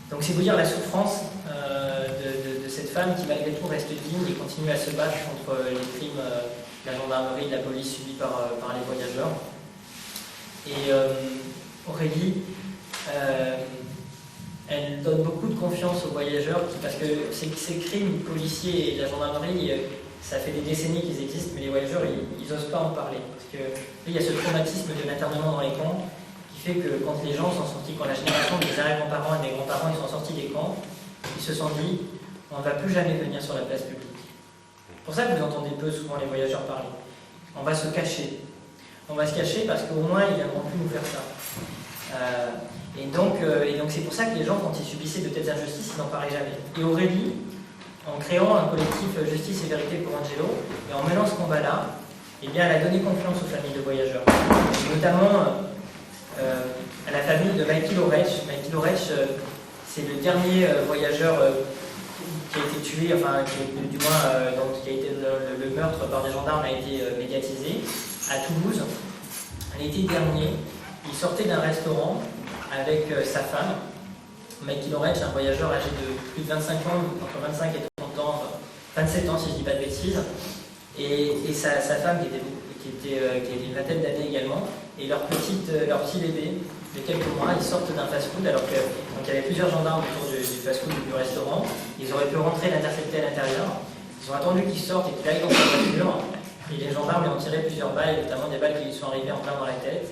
Donc c'est vous dire la souffrance de cette femme qui malgré tout reste digne et continue à se battre contre les crimes de la gendarmerie et de la police subis par les voyageurs. Et Aurélie, elle donne beaucoup de confiance aux voyageurs parce que ces crimes policiers et de la gendarmerie, ça fait des décennies qu'ils existent, mais les voyageurs, ils n'osent pas en parler. Parce que il y a ce traumatisme de l'internement dans les camps qui fait que quand les gens sont sortis, quand la génération des arrière-grands-parents et des grands-parents ils sont sortis des camps, ils se sont dit on ne va plus jamais venir sur la place publique. C'est pour ça que vous entendez peu souvent les voyageurs parler. On va se cacher. On va se cacher parce qu'au moins ils ne viendront plus nous faire ça. Et donc c'est pour ça que les gens, quand ils subissaient de telles injustices, ils n'en parlaient jamais. Et Aurélie, en créant un collectif Justice et Vérité pour Angelo, et en menant ce combat-là, eh bien, elle a donné confiance aux familles de voyageurs. Et notamment à la famille de Mikey Lorech. Mikey Lorech, c'est le dernier voyageur qui a été tué, enfin, du moins, donc, qui a été le meurtre par des gendarmes a été médiatisé à Toulouse. L'été dernier, il sortait d'un restaurant avec sa femme. Mikey Lorech, un voyageur âgé de plus de 25 ans, entre 25 et 30 ans, 27 ans si je ne dis pas de bêtises, et sa femme qui était une vingtaine d'années également, et leur petit bébé de quelques mois, ils sortent d'un fast-food, alors qu'il y avait plusieurs gendarmes autour du fast-food ou du restaurant. Ils auraient pu rentrer et l'intercepter à l'intérieur. Ils ont attendu qu'ils sortent et qu'il aille dans sa voiture, et les gendarmes lui ont tiré plusieurs balles, notamment des balles qui lui sont arrivées en plein dans la tête,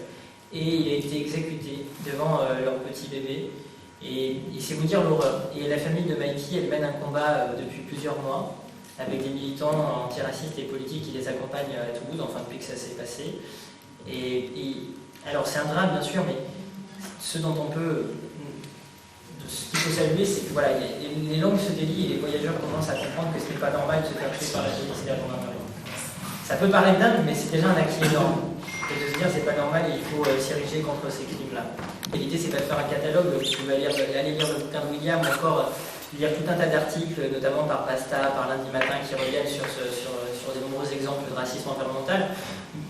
et il a été exécuté devant leur petit bébé. Et c'est vous dire l'horreur. Et la famille de Mikey, elle mène un combat depuis plusieurs mois avec des militants antiracistes et politiques qui les accompagnent à Toulouse, enfin depuis que ça s'est passé. Et alors c'est un drame bien sûr, mais ce qu'il faut saluer, c'est que voilà, les langues se délient et les voyageurs commencent à comprendre que ce n'est pas normal de se faire tuer par la police et la gendarmerie. Ça peut paraître dingue, mais c'est déjà un acquis énorme. Et de se dire c'est pas normal et il faut s'ériger contre ces crimes-là. Et l'idée c'est pas de faire un catalogue, vous pouvez aller lire le bouquin de William, ou encore lire tout un tas d'articles, notamment par Pasta, par Lundi Matin, qui reviennent sur des nombreux exemples de racisme environnemental.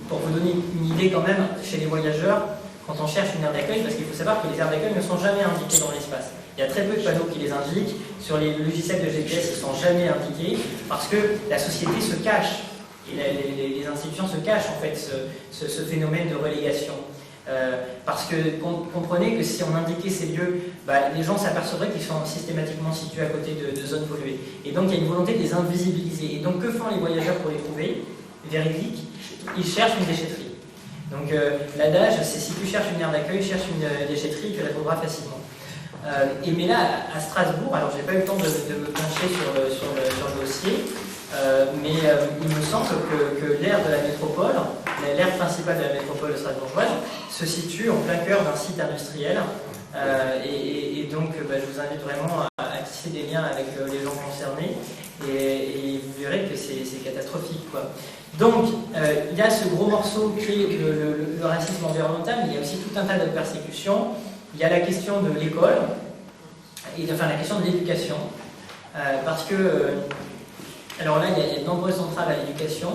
Pour vous donner une idée quand même, chez les voyageurs, quand on cherche une aire d'accueil, parce qu'il faut savoir que les aires d'accueil ne sont jamais indiquées dans l'espace. Il y a très peu de panneaux qui les indiquent, sur les logiciels de GPS ils ne sont jamais indiqués, parce que la société se cache. Et les institutions se cachent en fait ce phénomène de relégation. Parce que comprenez que si on indiquait ces lieux, les gens s'apercevraient qu'ils sont systématiquement situés à côté de zones polluées. Et donc il y a une volonté de les invisibiliser. Et donc que font les voyageurs pour les trouver? Véridique, ils cherchent une déchetterie. Donc l'adage, c'est si tu cherches une aire d'accueil, cherche une déchetterie, tu la trouveras facilement. Mais là, à Strasbourg, alors j'ai pas eu le temps de me pencher sur le dossier, mais il me semble que l'aire de la métropole, l'aire principale de la métropole strasbourgeoise, se situe en plein cœur d'un site industriel. Et donc, je vous invite vraiment à tisser des liens avec les gens concernés, et vous verrez que c'est catastrophique, quoi. Donc, il y a ce gros morceau qui est le racisme environnemental, mais il y a aussi tout un tas de persécutions. Il y a la question de l'école, la question de l'éducation, parce que, alors là, il y a de nombreuses entraves à l'éducation.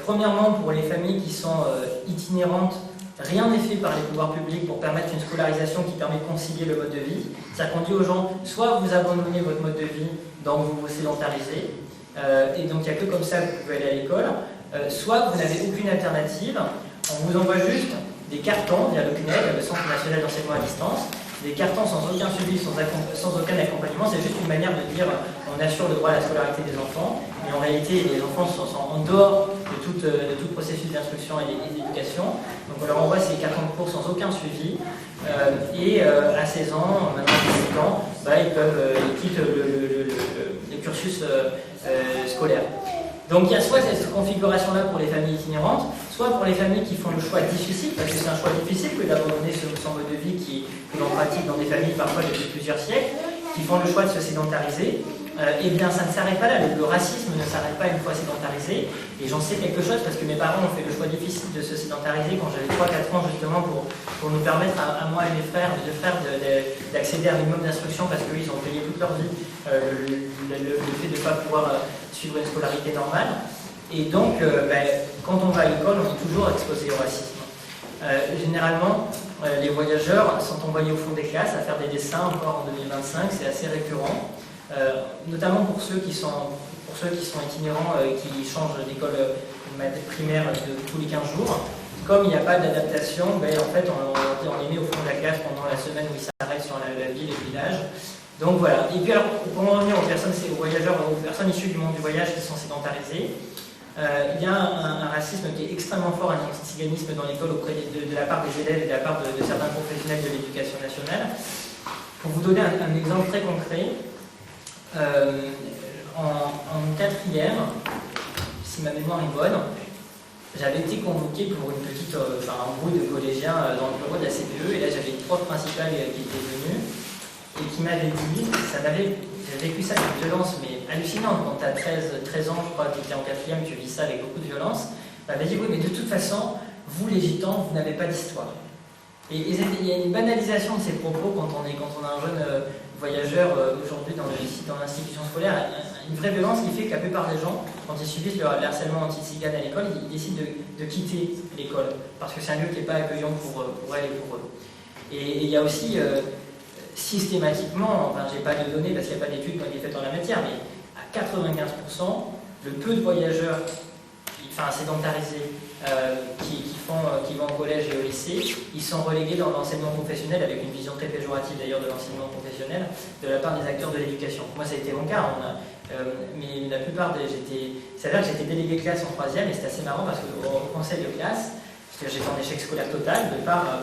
Premièrement, pour les familles qui sont itinérantes, rien n'est fait par les pouvoirs publics pour permettre une scolarisation qui permet de concilier le mode de vie. C'est-à-dire qu'on dit aux gens, soit vous abandonnez votre mode de vie, donc vous vous sédentarisez, et donc il n'y a que comme ça que vous pouvez aller à l'école, soit vous n'avez aucune alternative, on vous envoie juste des cartons via le CNED, le Centre national d'enseignement à distance, des cartons sans aucun suivi, sans aucun accompagnement. C'est juste une manière de dire on assure le droit à la scolarité des enfants, mais en réalité les enfants sont en dehors de tout processus d'instruction et d'éducation. Donc on leur envoie ces cartons de cours sans aucun suivi, et à 16 ans, maintenant à 17 ans, ils quittent le cursus scolaire. Donc il y a soit cette configuration-là pour les familles itinérantes, soit pour les familles qui font le choix difficile, parce que c'est un choix difficile que d'abandonner son mode de vie que l'on pratique dans des familles parfois depuis plusieurs siècles, qui font le choix de se sédentariser. Eh bien ça ne s'arrête pas là, le racisme ne s'arrête pas une fois sédentarisé, et j'en sais quelque chose parce que mes parents ont fait le choix difficile de se sédentariser quand j'avais 3-4 ans justement pour nous permettre à moi et mes frères d'accéder à un minimum d'instruction parce qu'eux ils ont payé toute leur vie le fait de ne pas pouvoir suivre une scolarité normale. Et donc quand on va à l'école on est toujours exposé au racisme. Généralement les voyageurs sont envoyés au fond des classes à faire des dessins encore en 2025, c'est assez récurrent. Notamment pour ceux qui sont itinérants et qui changent d'école primaire tous les 15 jours. Comme il n'y a pas d'adaptation, en fait, on les met au fond de la classe pendant la semaine où ils s'arrêtent sur la ville et le village. Donc voilà. Et puis alors, pour en revenir aux voyageurs, aux personnes issues du monde du voyage qui sont sédentarisées, il y a un racisme qui est extrêmement fort, un antiziganisme dans l'école auprès de la part des élèves et de la part de certains professionnels de l'éducation nationale. Pour vous donner un exemple très concret, en 4e, si ma mémoire est bonne, j'avais été convoqué pour un groupe de collégiens dans le bureau de la CPE, et là j'avais une prof principale qui était venue et qui m'avait dit, j'ai vécu ça avec violence, mais hallucinante, quand tu as 13 ans, je crois, que tu étais en 4e, tu vis ça avec beaucoup de violence, elle m'avait dit, oui, mais de toute façon, vous les gitans, vous n'avez pas d'histoire. Et il y a une banalisation de ces propos quand on a un jeune voyageur aujourd'hui dans l'institution scolaire, une vraie violence qui fait que la plupart des gens, quand ils subissent le harcèlement anti-cigane à l'école, ils décident de quitter l'école, parce que c'est un lieu qui n'est pas accueillant pour elle et pour eux. Et il y a aussi systématiquement, enfin j'ai pas de données parce qu'il n'y a pas d'études qui ont été faites en la matière, mais à 95%, le peu de voyageurs sédentarisés qui vont au collège et au lycée, ils sont relégués dans l'enseignement professionnel avec une vision très péjorative d'ailleurs de l'enseignement professionnel de la part des acteurs de l'éducation. Moi ça a été mon cas, mais la plupart ça veut dire que j'étais délégué de classe en 3e et c'était assez marrant parce qu'au conseil de classe, parce que j'étais en échec scolaire total de par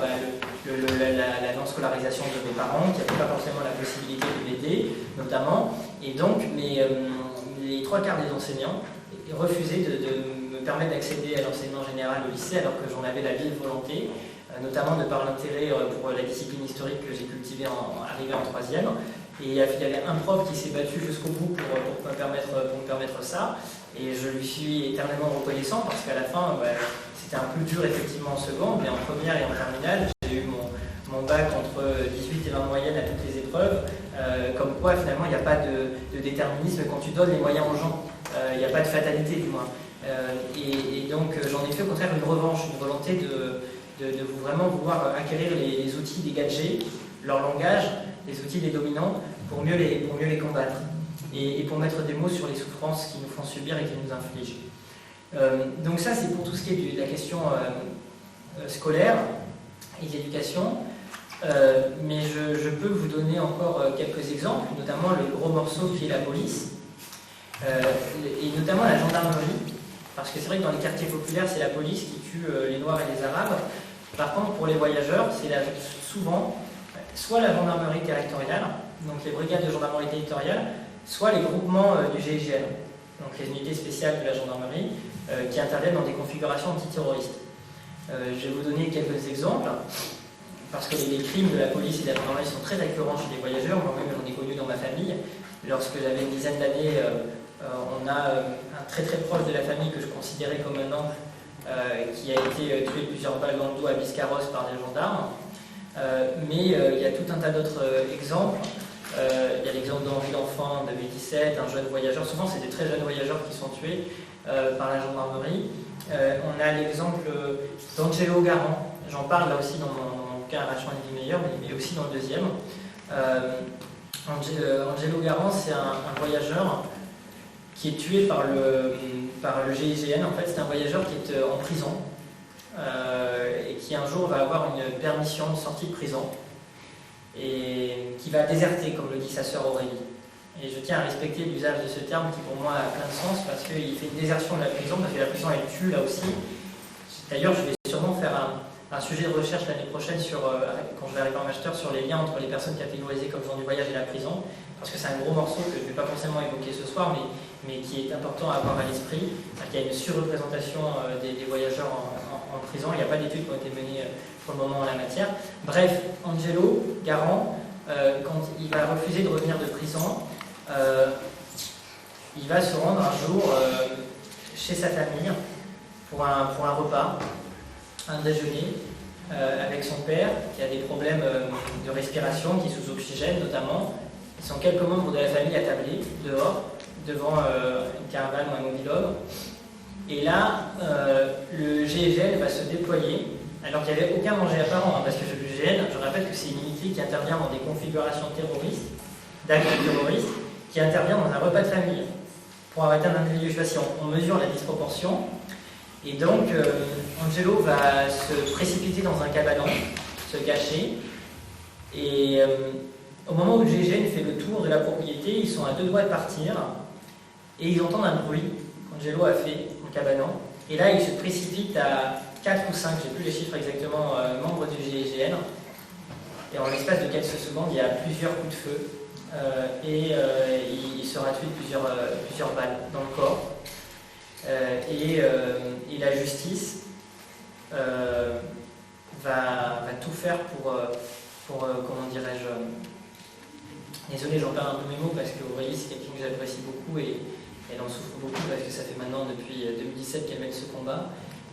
la non-scolarisation de mes parents qui n'avaient pas forcément la possibilité de m'aider notamment, et donc les 3/4 des enseignants refusaient de me permettre d'accéder à l'enseignement général au lycée alors que j'en avais la vive volonté, notamment de par l'intérêt pour la discipline historique que j'ai cultivée arrivé en 3e. Et il y avait un prof qui s'est battu jusqu'au bout pour me permettre ça, et je lui suis éternellement reconnaissant parce qu'à la fin, c'était un peu dur effectivement en seconde, mais en première et en terminale, j'ai eu mon bac entre 18 et 20 moyenne à toutes les épreuves, comme quoi finalement il n'y a pas de déterminisme quand tu donnes les moyens aux gens, il n'y a pas de fatalité du moins. Et donc j'en ai fait au contraire une revanche, une volonté de vraiment vouloir acquérir les outils des gadgets, leur langage, les outils des dominants pour mieux les combattre et pour mettre des mots sur les souffrances qui nous font subir et qui nous infligent. Donc ça c'est pour tout ce qui est de la question scolaire. et d'éducation. Mais je peux vous donner encore quelques exemples, notamment le gros morceau qui est la police, et notamment la gendarmerie, parce que c'est vrai que dans les quartiers populaires, c'est la police qui tue les Noirs et les Arabes. Par contre, pour les voyageurs, c'est souvent soit la gendarmerie territoriale, donc les brigades de gendarmerie territoriale, soit les groupements du GIGN, donc les unités spéciales de la gendarmerie, qui interviennent dans des configurations antiterroristes. Je vais vous donner quelques exemples, parce que les crimes de la police et de la gendarmerie sont très récurrents chez les voyageurs. Moi-même, j'en ai connu dans ma famille. Lorsque j'avais une dizaine d'années, on a un très très proche de la famille que je considérais comme un oncle, qui a été tué de plusieurs balles dans le dos à Biscarrosse par des gendarmes. Mais il y a tout un tas d'autres exemples. Il y a l'exemple d'Henri D'Enfant en 2017, un jeune voyageur. Souvent, c'est des très jeunes voyageurs qui sont tués par la gendarmerie. On a l'exemple d'Angelo Garant. J'en parle là aussi dans mon bouquin Arrachement une vie meilleure, mais aussi dans le deuxième. Angelo Garant, c'est un voyageur qui est tué par le GIGN. En fait, c'est un voyageur qui est en prison et qui un jour va avoir une permission de sortie de prison et qui va déserter, comme le dit sa sœur Aurélie. Et je tiens à respecter l'usage de ce terme qui pour moi a plein de sens, parce qu'il fait une désertion de la prison, parce que la prison elle tue là aussi. D'ailleurs, je vais sûrement faire un sujet de recherche l'année prochaine quand je vais arriver en master, sur les liens entre les personnes catégorisées comme gens du voyage et la prison, parce que c'est un gros morceau que je ne vais pas forcément évoquer ce soir, mais qui est important à avoir à l'esprit. Il y a une surreprésentation des voyageurs en prison. Il n'y a pas d'études qui ont été menées pour le moment en la matière. Bref, Angelo Garant, quand il va refuser de revenir de prison, il va se rendre un jour chez sa famille pour un repas, un déjeuner, avec son père qui a des problèmes de respiration, qui est sous oxygène notamment. Ils sont quelques membres de la famille attablés dehors, devant une caravane ou un mobil-homme. Et là, le GIGN va se déployer, alors qu'il n'y avait aucun danger apparent, parce que le GIGN, je rappelle que c'est une unité qui intervient dans des configurations terroristes, d'actes terroristes, qui intervient dans un repas de famille pour arrêter un individu. Je ne sais pas si on mesure la disproportion. Et donc, Angelo va se précipiter dans un cabanon, se cacher, et au moment où le GIGN fait le tour de la propriété, ils sont à 2 doigts de partir, et ils entendent un bruit qu'Angelo a fait au cabanon, et là ils se précipitent à 4 ou 5, je ne sais plus les chiffres exactement, membres du GIGN, et en l'espace de quelques secondes, il y a plusieurs coups de feu, et il sera tué de plusieurs balles dans le corps. Et la justice va tout faire pour comment dirais-je, désolé, j'en perds un peu mes mots parce qu'Aurélie c'est quelqu'un que j'apprécie beaucoup et elle en souffre beaucoup parce que ça fait maintenant depuis 2017 qu'elle mène ce combat,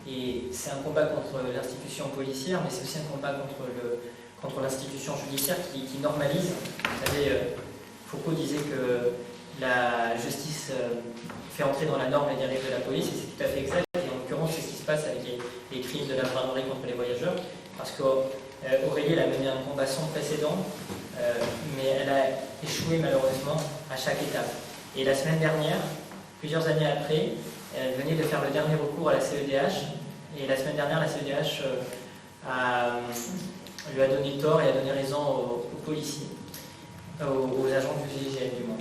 et c'est un combat contre l'institution policière, mais c'est aussi un combat contre l'institution judiciaire qui normalise. Vous savez, Foucault disait que la justice fait entrer dans la norme les dérives de la police, et c'est tout à fait exact. Et en l'occurrence, c'est ce qui se passe avec les crimes de la gendarmerie contre les voyageurs, parce qu'Aurélie a mené un combat sans précédent, mais elle a échoué malheureusement à chaque étape. Et la semaine dernière, plusieurs années après, elle venait de faire le dernier recours à la CEDH, et la semaine dernière, la CEDH lui a donné tort et a donné raison aux policiers, aux agents du GIGN du moins.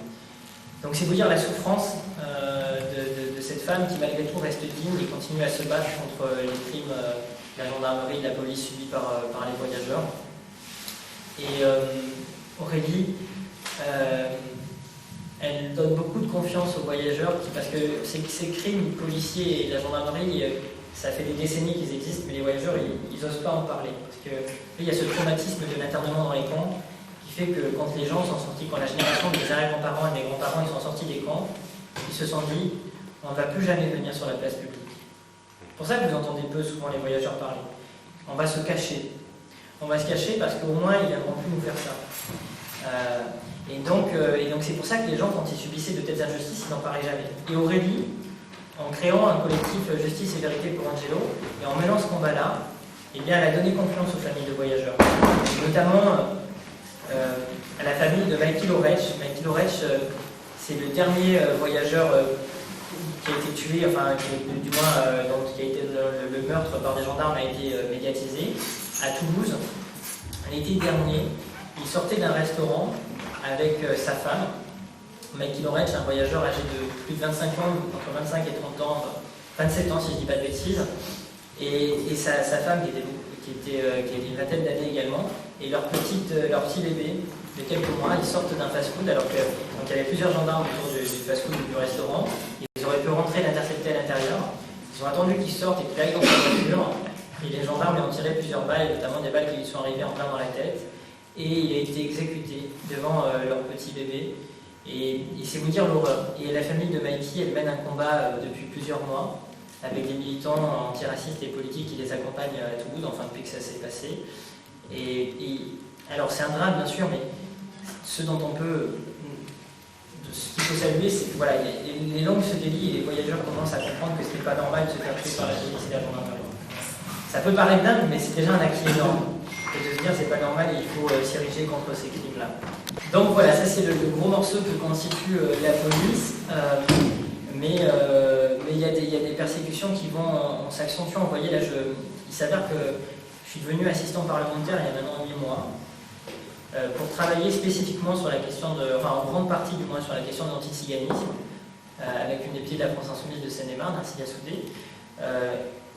Donc c'est vous dire la souffrance de cette femme qui malgré tout reste digne et continue à se battre contre les crimes de la gendarmerie et de la police subis par les voyageurs. Et Aurélie, elle donne beaucoup de confiance aux voyageurs parce que ces crimes policiers et de la gendarmerie, ça fait des décennies qu'ils existent, mais les voyageurs, ils n'osent pas en parler. Parce qu'il y a ce traumatisme de l'internement dans les camps qui fait que quand les gens sont sortis, quand la génération des arrière-grands-parents et des grands-parents ils sont sortis des camps, ils se sont dit on ne va plus jamais venir sur la place publique. C'est pour ça que vous entendez peu souvent les voyageurs parler. On va se cacher. On va se cacher parce qu'au moins ils ne viendront plus nous faire ça. Et donc c'est pour ça que les gens, quand ils subissaient de telles injustices, ils n'en parlaient jamais. Et Aurélie, en créant un collectif Justice et Vérité pour Angelo, et en menant ce combat-là, eh bien, elle a donné confiance aux familles de voyageurs. Notamment à la famille de Mikey Lorech. Mikey Lorech, c'est le dernier voyageur qui a été tué, enfin, qui a été le meurtre par des gendarmes a été médiatisé. à Toulouse. L'été dernier, il sortait d'un restaurant avec sa femme, Mikey Lorenz, un voyageur âgé de plus de 25 ans, entre 25 et 30 ans, 27 ans si je ne dis pas de bêtises, et sa femme qui était une vingtaine d'années également, et leur petit bébé de quelques mois. Ils sortent d'un fast-food alors qu'il y avait plusieurs gendarmes autour du fast-food ou du restaurant. Ils auraient pu rentrer et l'intercepter à l'intérieur. Ils ont attendu qu'ils sortent et qu'ils aillent dans sa voiture, et les gendarmes lui ont tiré plusieurs balles, notamment des balles qui lui sont arrivées en plein dans la tête, et il a été exécuté devant leur petit bébé. Et c'est vous dire l'horreur. Et la famille de Mikey, elle mène un combat depuis plusieurs mois avec des militants antiracistes et politiques qui les accompagnent à Toulouse, enfin depuis que ça s'est passé. Alors c'est un drame bien sûr, mais ce dont on peut, ce qu'il faut saluer, c'est que voilà, les langues se délient et les voyageurs commencent à comprendre que ce n'est pas normal de se faire tuer par la police et la gendarmerie. Ça peut paraître dingue, mais c'est déjà un acquis énorme. Et de se dire c'est pas normal et il faut s'ériger contre ces crimes-là. Donc voilà, ça c'est le gros morceau que constitue la police. Mais il y a des persécutions qui vont en s'accentuant. Vous voyez, là, il s'avère que je suis devenu assistant parlementaire il y a maintenant 8 mois pour travailler spécifiquement sur la question en grande partie du moins sur la question de l'antiziganisme, avec une députée de la France Insoumise de Seine-et-Marne, Narcisia Soudé.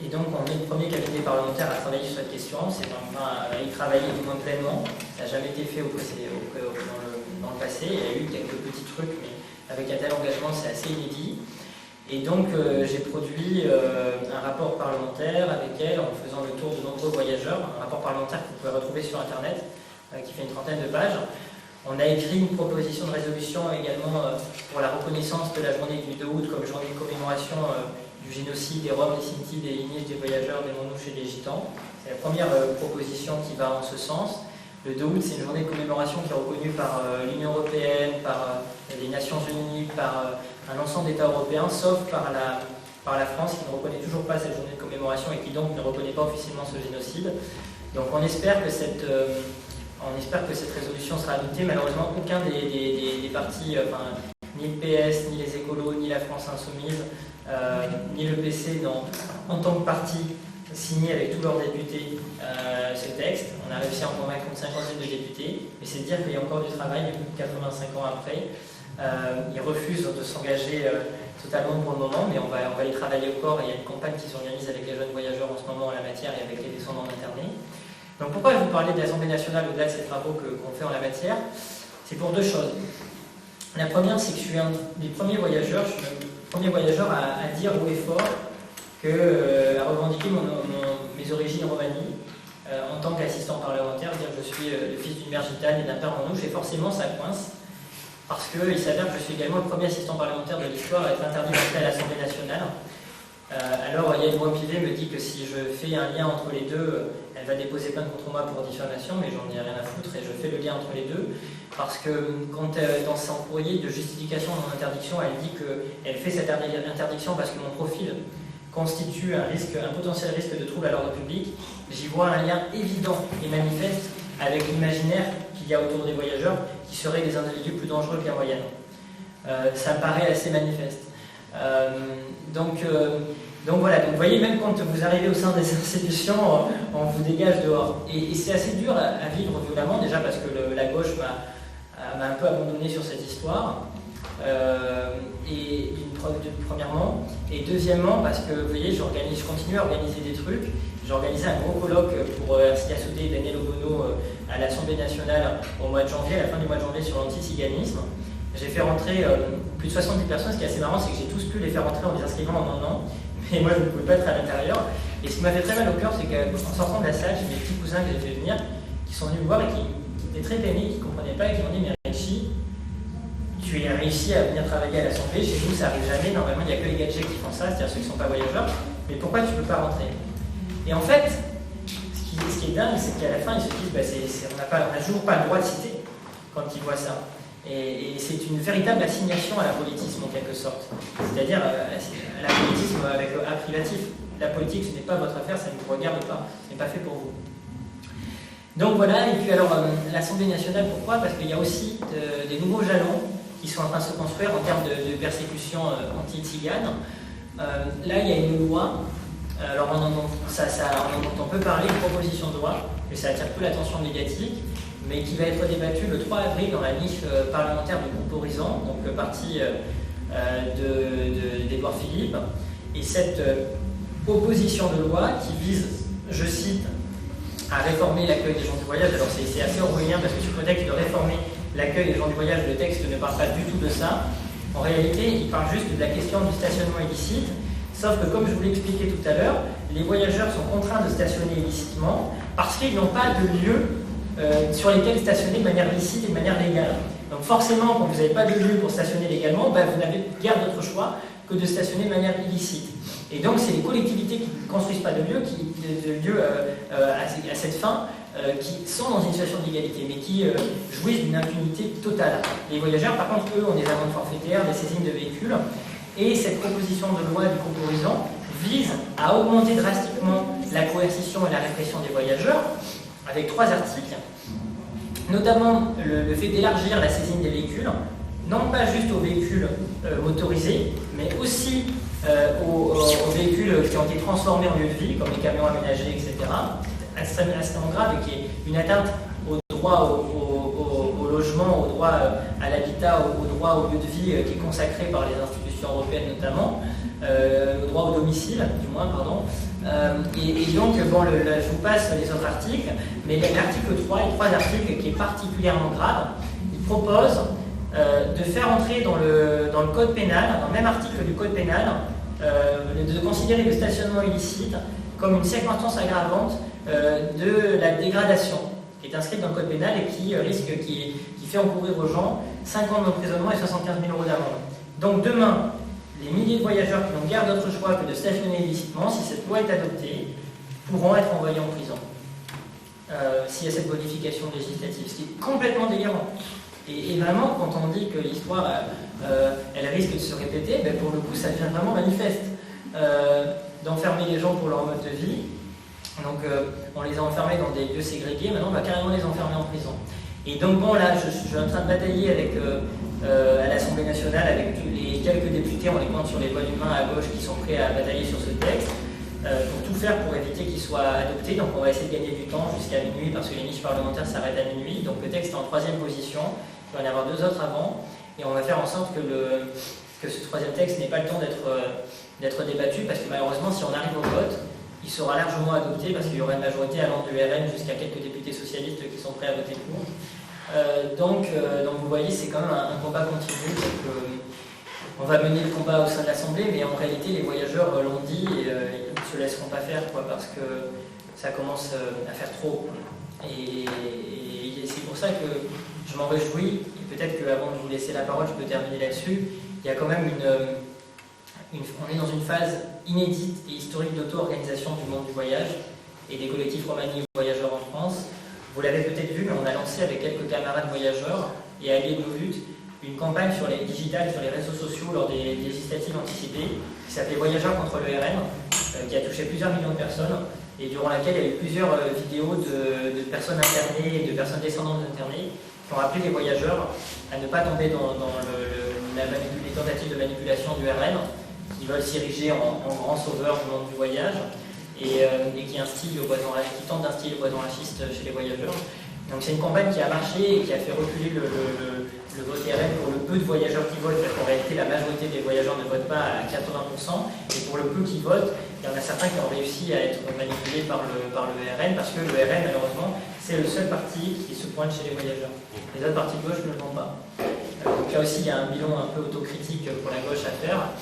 Et donc on est le premier cabinet parlementaire à travailler sur cette question. Il travaillait du moins pleinement. Ça n'a jamais été fait dans le passé. Il y a eu quelques petits trucs, mais avec un tel engagement, c'est assez inédit. Et donc j'ai produit un rapport parlementaire avec elle en faisant le tour de nombreux voyageurs, un rapport parlementaire que vous pouvez retrouver sur Internet, qui fait une trentaine de pages. On a écrit une proposition de résolution également pour la reconnaissance de la journée du 2 août comme journée de commémoration du génocide des Roms, des Sinti, des Ignis, des voyageurs, des Manouches et des Gitans. C'est la première proposition qui va en ce sens. Le 2 août, c'est une journée de commémoration qui est reconnue par l'Union européenne, par les Nations Unies, par un ensemble d'États européens, sauf par la France qui ne reconnaît toujours pas cette journée de commémoration et qui donc ne reconnaît pas officiellement ce génocide. Donc on espère que cette résolution sera adoptée. Malheureusement, aucun des partis, ni le PS, ni les écolos, ni la France Insoumise, ni le PC n'ont en tant que parti signé avec tous leurs députés ce texte. On a réussi à en convaincre une cinquantaine de députés, mais c'est dire qu'il y a encore du travail, plus de 85 ans après. Ils refusent de s'engager totalement pour le moment, mais on va les travailler au corps. Et il y a une campagne qui s'organise avec les jeunes voyageurs en ce moment en la matière et avec les descendants d'internés. Donc pourquoi je vous parlais de l'Assemblée nationale au-delà de ces travaux qu'on fait en la matière? C'est pour deux choses. La première, c'est que je suis un des premiers voyageurs, à dire haut et fort à revendiquer mes origines romanies en tant qu'assistant parlementaire, dire que je suis le fils d'une mère gitane et d'un père manouche, et forcément ça coince, parce qu'il s'avère que je suis également le premier assistant parlementaire de l'histoire à être interdit d'entrer à l'Assemblée nationale. Alors Yann Pivet me dit que si je fais un lien entre les deux, elle va déposer plainte contre moi pour diffamation, mais j'en ai rien à foutre et je fais le lien entre les deux, parce que quand dans son courrier de justification de mon interdiction, elle dit qu'elle fait cette interdiction parce que mon profil constitue un potentiel risque de trouble à l'ordre public. J'y vois un lien évident et manifeste avec l'imaginaire qu'il y a autour des voyageurs, qui seraient des individus plus dangereux qu'un moyenne. Ça me paraît assez manifeste. Donc voilà, donc vous voyez, même quand vous arrivez au sein des institutions, on vous dégage dehors. Et c'est assez dur à vivre violemment, déjà parce que la gauche m'a un peu abandonné sur cette histoire, premièrement. Et deuxièmement, parce que vous voyez, je continue à organiser des trucs. J'ai organisé un gros colloque pour Narcisia Soudé et Daniel Obono à l'Assemblée nationale au mois de janvier, à la fin du mois de janvier, sur l'antiziganisme. J'ai fait rentrer plus de 70 personnes. Ce qui est assez marrant, c'est que j'ai tous pu les faire rentrer en les inscrivant en un an. Mais moi, je ne pouvais pas être à l'intérieur. Et ce qui m'a fait très mal au cœur, c'est qu'en sortant de la salle, j'ai mes petits cousins que j'ai fait venir, qui sont venus me voir et qui étaient très peinés, qui ne comprenaient pas, et qui m'ont dit: mais Richie, tu as réussi à venir travailler à l'Assemblée, chez nous ça n'arrive jamais, normalement il n'y a que les gadgets qui font ça, c'est-à-dire ceux qui ne sont pas voyageurs, mais pourquoi tu ne peux pas rentrer? Et en fait, ce qui est dingue, c'est qu'à la fin ils se disent on n'a toujours pas le droit de citer quand ils voient ça. Et c'est une véritable assignation à l'apolitisme en quelque sorte, c'est-à-dire à l'apolitisme avec le A privatif. La politique, ce n'est pas votre affaire, ça ne vous regarde pas, ce n'est pas fait pour vous. Donc voilà, et puis alors l'Assemblée nationale, pourquoi? Parce qu'il y a aussi des nouveaux jalons qui sont en train de se construire en termes de persécution anti-tzigane. Là, il y a une loi, alors on entend peu parler de proposition de loi, que ça attire peu l'attention médiatique, mais qui va être débattu le 3 avril dans la niche parlementaire du groupe Horizon, donc le parti d'Édouard Philippe. Et cette proposition de loi qui vise, je cite, à réformer l'accueil des gens du voyage. Alors c'est assez orwellien parce que sous prétexte de réformer l'accueil des gens du voyage, le texte ne parle pas du tout de ça. En réalité, il parle juste de la question du stationnement illicite, sauf que comme je vous l'ai expliqué tout à l'heure, les voyageurs sont contraints de stationner illicitement parce qu'ils n'ont pas de lieu sur lesquels stationner de manière licite et de manière légale. Donc forcément, quand vous n'avez pas de lieu pour stationner légalement, vous n'avez guère d'autre choix que de stationner de manière illicite. Et donc c'est les collectivités qui ne construisent pas de lieu, à cette fin, qui sont dans une situation d'égalité, mais qui jouissent d'une impunité totale. Les voyageurs, par contre, eux, ont des amendes forfaitaires, des saisines de véhicules, et cette proposition de loi du groupe Horizon vise à augmenter drastiquement la coercition et la répression des voyageurs, avec 3 articles, notamment le fait d'élargir la saisine des véhicules, non pas juste aux véhicules motorisés, mais aussi aux véhicules qui ont été transformés en lieu de vie, comme les camions aménagés, etc. Extrêmement grave et qui est une atteinte au droit au logement, au droit à l'habitat, au droit au lieu de vie qui est consacré par les institutions européennes notamment, au droit au domicile, du moins, pardon. Et donc, bon, je vous passe les autres articles, mais l'article 3, les 3 articles qui est particulièrement grave, il propose de faire entrer dans le code pénal, dans le même article du code pénal, de considérer le stationnement illicite comme une circonstance aggravante de la dégradation, qui est inscrite dans le code pénal et qui fait encourir aux gens 5 ans d'emprisonnement et 75 000 € d'amende. Donc demain, les milliers de voyageurs qui n'ont guère d'autre choix que de stationner illicitement, si cette loi est adoptée, pourront être envoyés en prison. S'il y a cette modification législative, ce qui est complètement délirant. Et vraiment, quand on dit que l'histoire, elle risque de se répéter, pour le coup, ça devient vraiment manifeste. D'enfermer les gens pour leur mode de vie. Donc, on les a enfermés dans des lieux ségrégés, maintenant, on va carrément les enfermer en prison. Et donc, bon, là, je suis en train de batailler à l'Assemblée nationale avec les quelques députés, on les compte sur les doigts d'une main à gauche, qui sont prêts à batailler sur ce texte, pour tout faire pour éviter qu'il soit adopté. Donc, on va essayer de gagner du temps jusqu'à minuit, parce que les niches parlementaires s'arrêtent à minuit. Donc, le texte est en 3e position. Il va y en avoir 2 autres avant, et on va faire en sorte que ce 3e texte n'ait pas le temps d'être débattu, parce que malheureusement, si on arrive au vote, il sera largement adopté, parce qu'il y aura une majorité allant de l'URN jusqu'à quelques députés socialistes qui sont prêts à voter pour. Donc vous voyez, c'est quand même un combat continu. On va mener le combat au sein de l'Assemblée, mais en réalité, les voyageurs l'ont dit, et ils ne se laisseront pas faire, parce que ça commence à faire trop. Et c'est pour ça que je m'en réjouis, et peut-être qu'avant de vous laisser la parole, je peux terminer là-dessus. Il y a quand même on est dans une phase inédite et historique d'auto-organisation du monde du voyage et des collectifs Romani voyageurs en France. Vous l'avez peut-être vu, mais on a lancé avec quelques camarades voyageurs et alliés de nos luttes une campagne sur les digitales, sur les réseaux sociaux lors des législatives anticipées qui s'appelait Voyageurs contre le RN, qui a touché plusieurs millions de personnes et durant laquelle il y a eu plusieurs vidéos de personnes internées et de personnes descendantes d'internés qui ont appelé les voyageurs à ne pas tomber dans les tentatives de manipulation du RN, qui veulent s'ériger en grands sauveurs du monde du voyage et qui tentent d'instiller le poison raciste chez les voyageurs. Donc c'est une campagne qui a marché et qui a fait reculer le vote RN pour le peu de voyageurs qui votent, parce qu'en réalité la majorité des voyageurs ne votent pas à 80%, et pour le peu qui votent, il y en a certains qui ont réussi à être manipulés par le RN, parce que le RN malheureusement c'est le seul parti qui se pointe chez les voyageurs. Les autres partis de gauche ne le font pas. Donc là aussi il y a un bilan un peu autocritique pour la gauche à faire.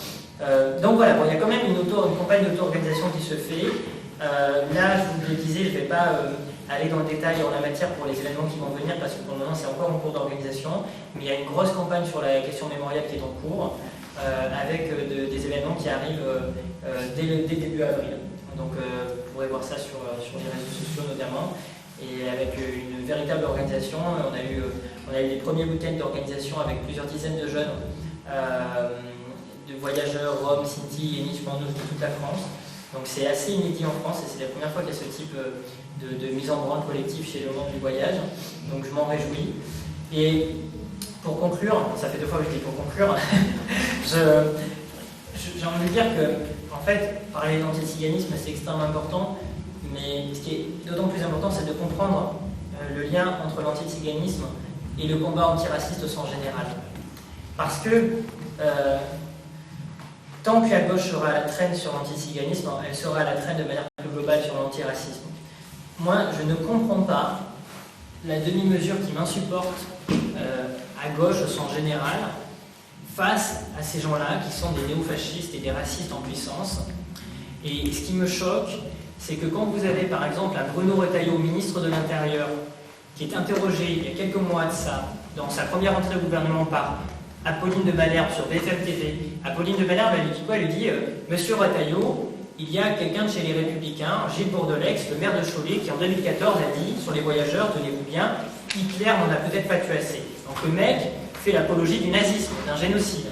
Donc voilà, il y a quand même une campagne d'auto-organisation qui se fait. Là, je vous le disais, je ne vais pas aller dans le détail en la matière pour les événements qui vont venir, parce que pour le moment c'est encore en cours d'organisation, mais il y a une grosse campagne sur la question mémoriale qui est en cours, avec des événements qui arrivent dès début avril. Donc vous pourrez voir ça sur les réseaux sociaux notamment, et avec une véritable organisation. On a eu les premiers week-ends d'organisation avec plusieurs dizaines de jeunes, de voyageurs, Roms, Sinti et niches manouches de toute la France. Donc c'est assez inédit en France, et c'est la première fois qu'il y a ce type de mise en branle collective chez le monde du voyage. Donc je m'en réjouis. Et pour conclure, ça fait 2 fois que je dis pour conclure, j'ai envie de dire que, en fait, parler d'antiziganisme c'est extrêmement important, Mais ce qui est d'autant plus important, c'est de comprendre le lien entre l'antiziganisme et le combat antiraciste au sens général. Parce que tant que la gauche sera à la traîne sur l'antiziganisme, elle sera à la traîne de manière plus globale sur l'antiracisme. Moi, je ne comprends pas la demi-mesure qui m'insupporte à gauche au sens général face à ces gens-là qui sont des néofascistes et des racistes en puissance. Et ce qui me choque, c'est que quand vous avez par exemple un Bruno Retailleau, ministre de l'Intérieur, qui est interrogé il y a quelques mois de ça, dans sa première entrée au gouvernement par Apolline de Malherbe sur BFM TV, Apolline de Malherbe, elle lui dit quoi? Elle lui dit Monsieur Retailleau, il y a quelqu'un de chez les Républicains, Gilles Bourdelex, le maire de Cholet, qui en 2014 a dit sur les voyageurs, tenez-vous bien, Hitler n'en a peut-être pas tué assez. Donc le mec fait l'apologie du nazisme, d'un génocide.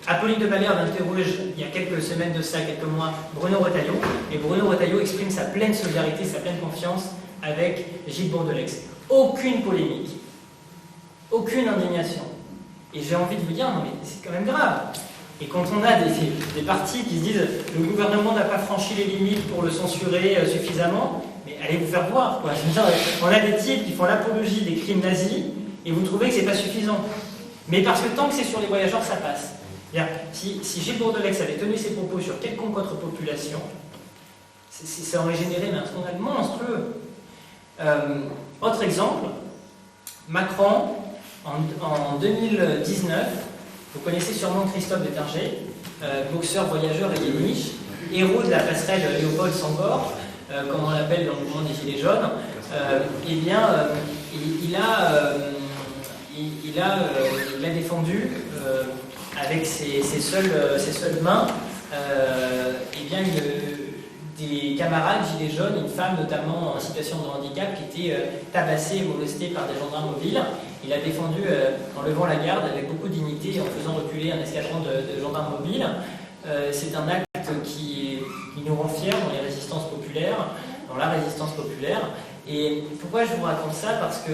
Apolline de Malherbe interroge il y a quelques semaines de ça, quelques mois, Bruno Retailleau, et Bruno Retailleau exprime sa pleine solidarité, sa pleine confiance avec Gilles Bourdelex. Aucune polémique, aucune indignation. Et j'ai envie de vous dire, non mais c'est quand même grave. Et quand on a des partis qui se disent le gouvernement n'a pas franchi les limites pour le censurer suffisamment, mais allez vous faire voir, quoi. Je veux dire, on a des types qui font l'apologie des crimes nazis et vous trouvez que c'est pas suffisant. Mais parce que tant que c'est sur les voyageurs, ça passe. Si Gilles Bourdelex avait tenu ses propos sur quelconque autre population, ça aurait généré un scandale monstrueux. Autre exemple, Macron, en 2019, vous connaissez sûrement Christophe Détinger, boxeur, voyageur et Yéniche, héros de la passerelle Léopold Sambor, comme on l'appelle dans le mouvement des Gilets jaunes. Il a défendu avec ses seules mains des camarades Gilets jaunes, une femme notamment en situation de handicap qui était tabassée et molestée par des gendarmes mobiles. Il a défendu en levant la garde avec beaucoup de dignité et en faisant reculer un escadron de gendarmes mobiles. C'est un acte qui nous rend fiers dans les résistances populaires, dans la résistance populaire. Et pourquoi je vous raconte ça? Parce que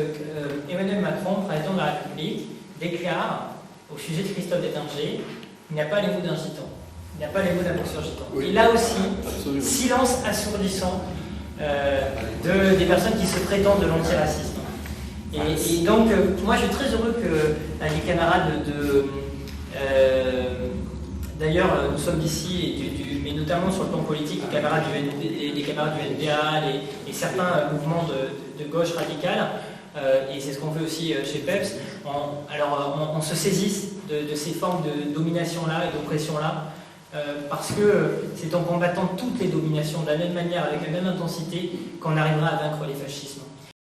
Emmanuel Macron, président de la République, déclare au sujet de Christophe Détinger, il n'y a pas les mots d'un gitan. Il n'y a pas les mots d'un boxeur gitan. Oui, et là aussi, absolument. Silence assourdissant des personnes qui se prétendent de l'antiracisme. Et donc, moi je suis très heureux que les camarades d'ailleurs, nous sommes d'ici, mais notamment sur le plan politique, les camarades du NPA, et certains mouvements de gauche radicale, et c'est ce qu'on veut aussi chez PEPS, on se saisisse de ces formes de domination-là et d'oppression-là, parce que c'est en combattant toutes les dominations de la même manière, avec la même intensité, qu'on arrivera à vaincre les fascismes.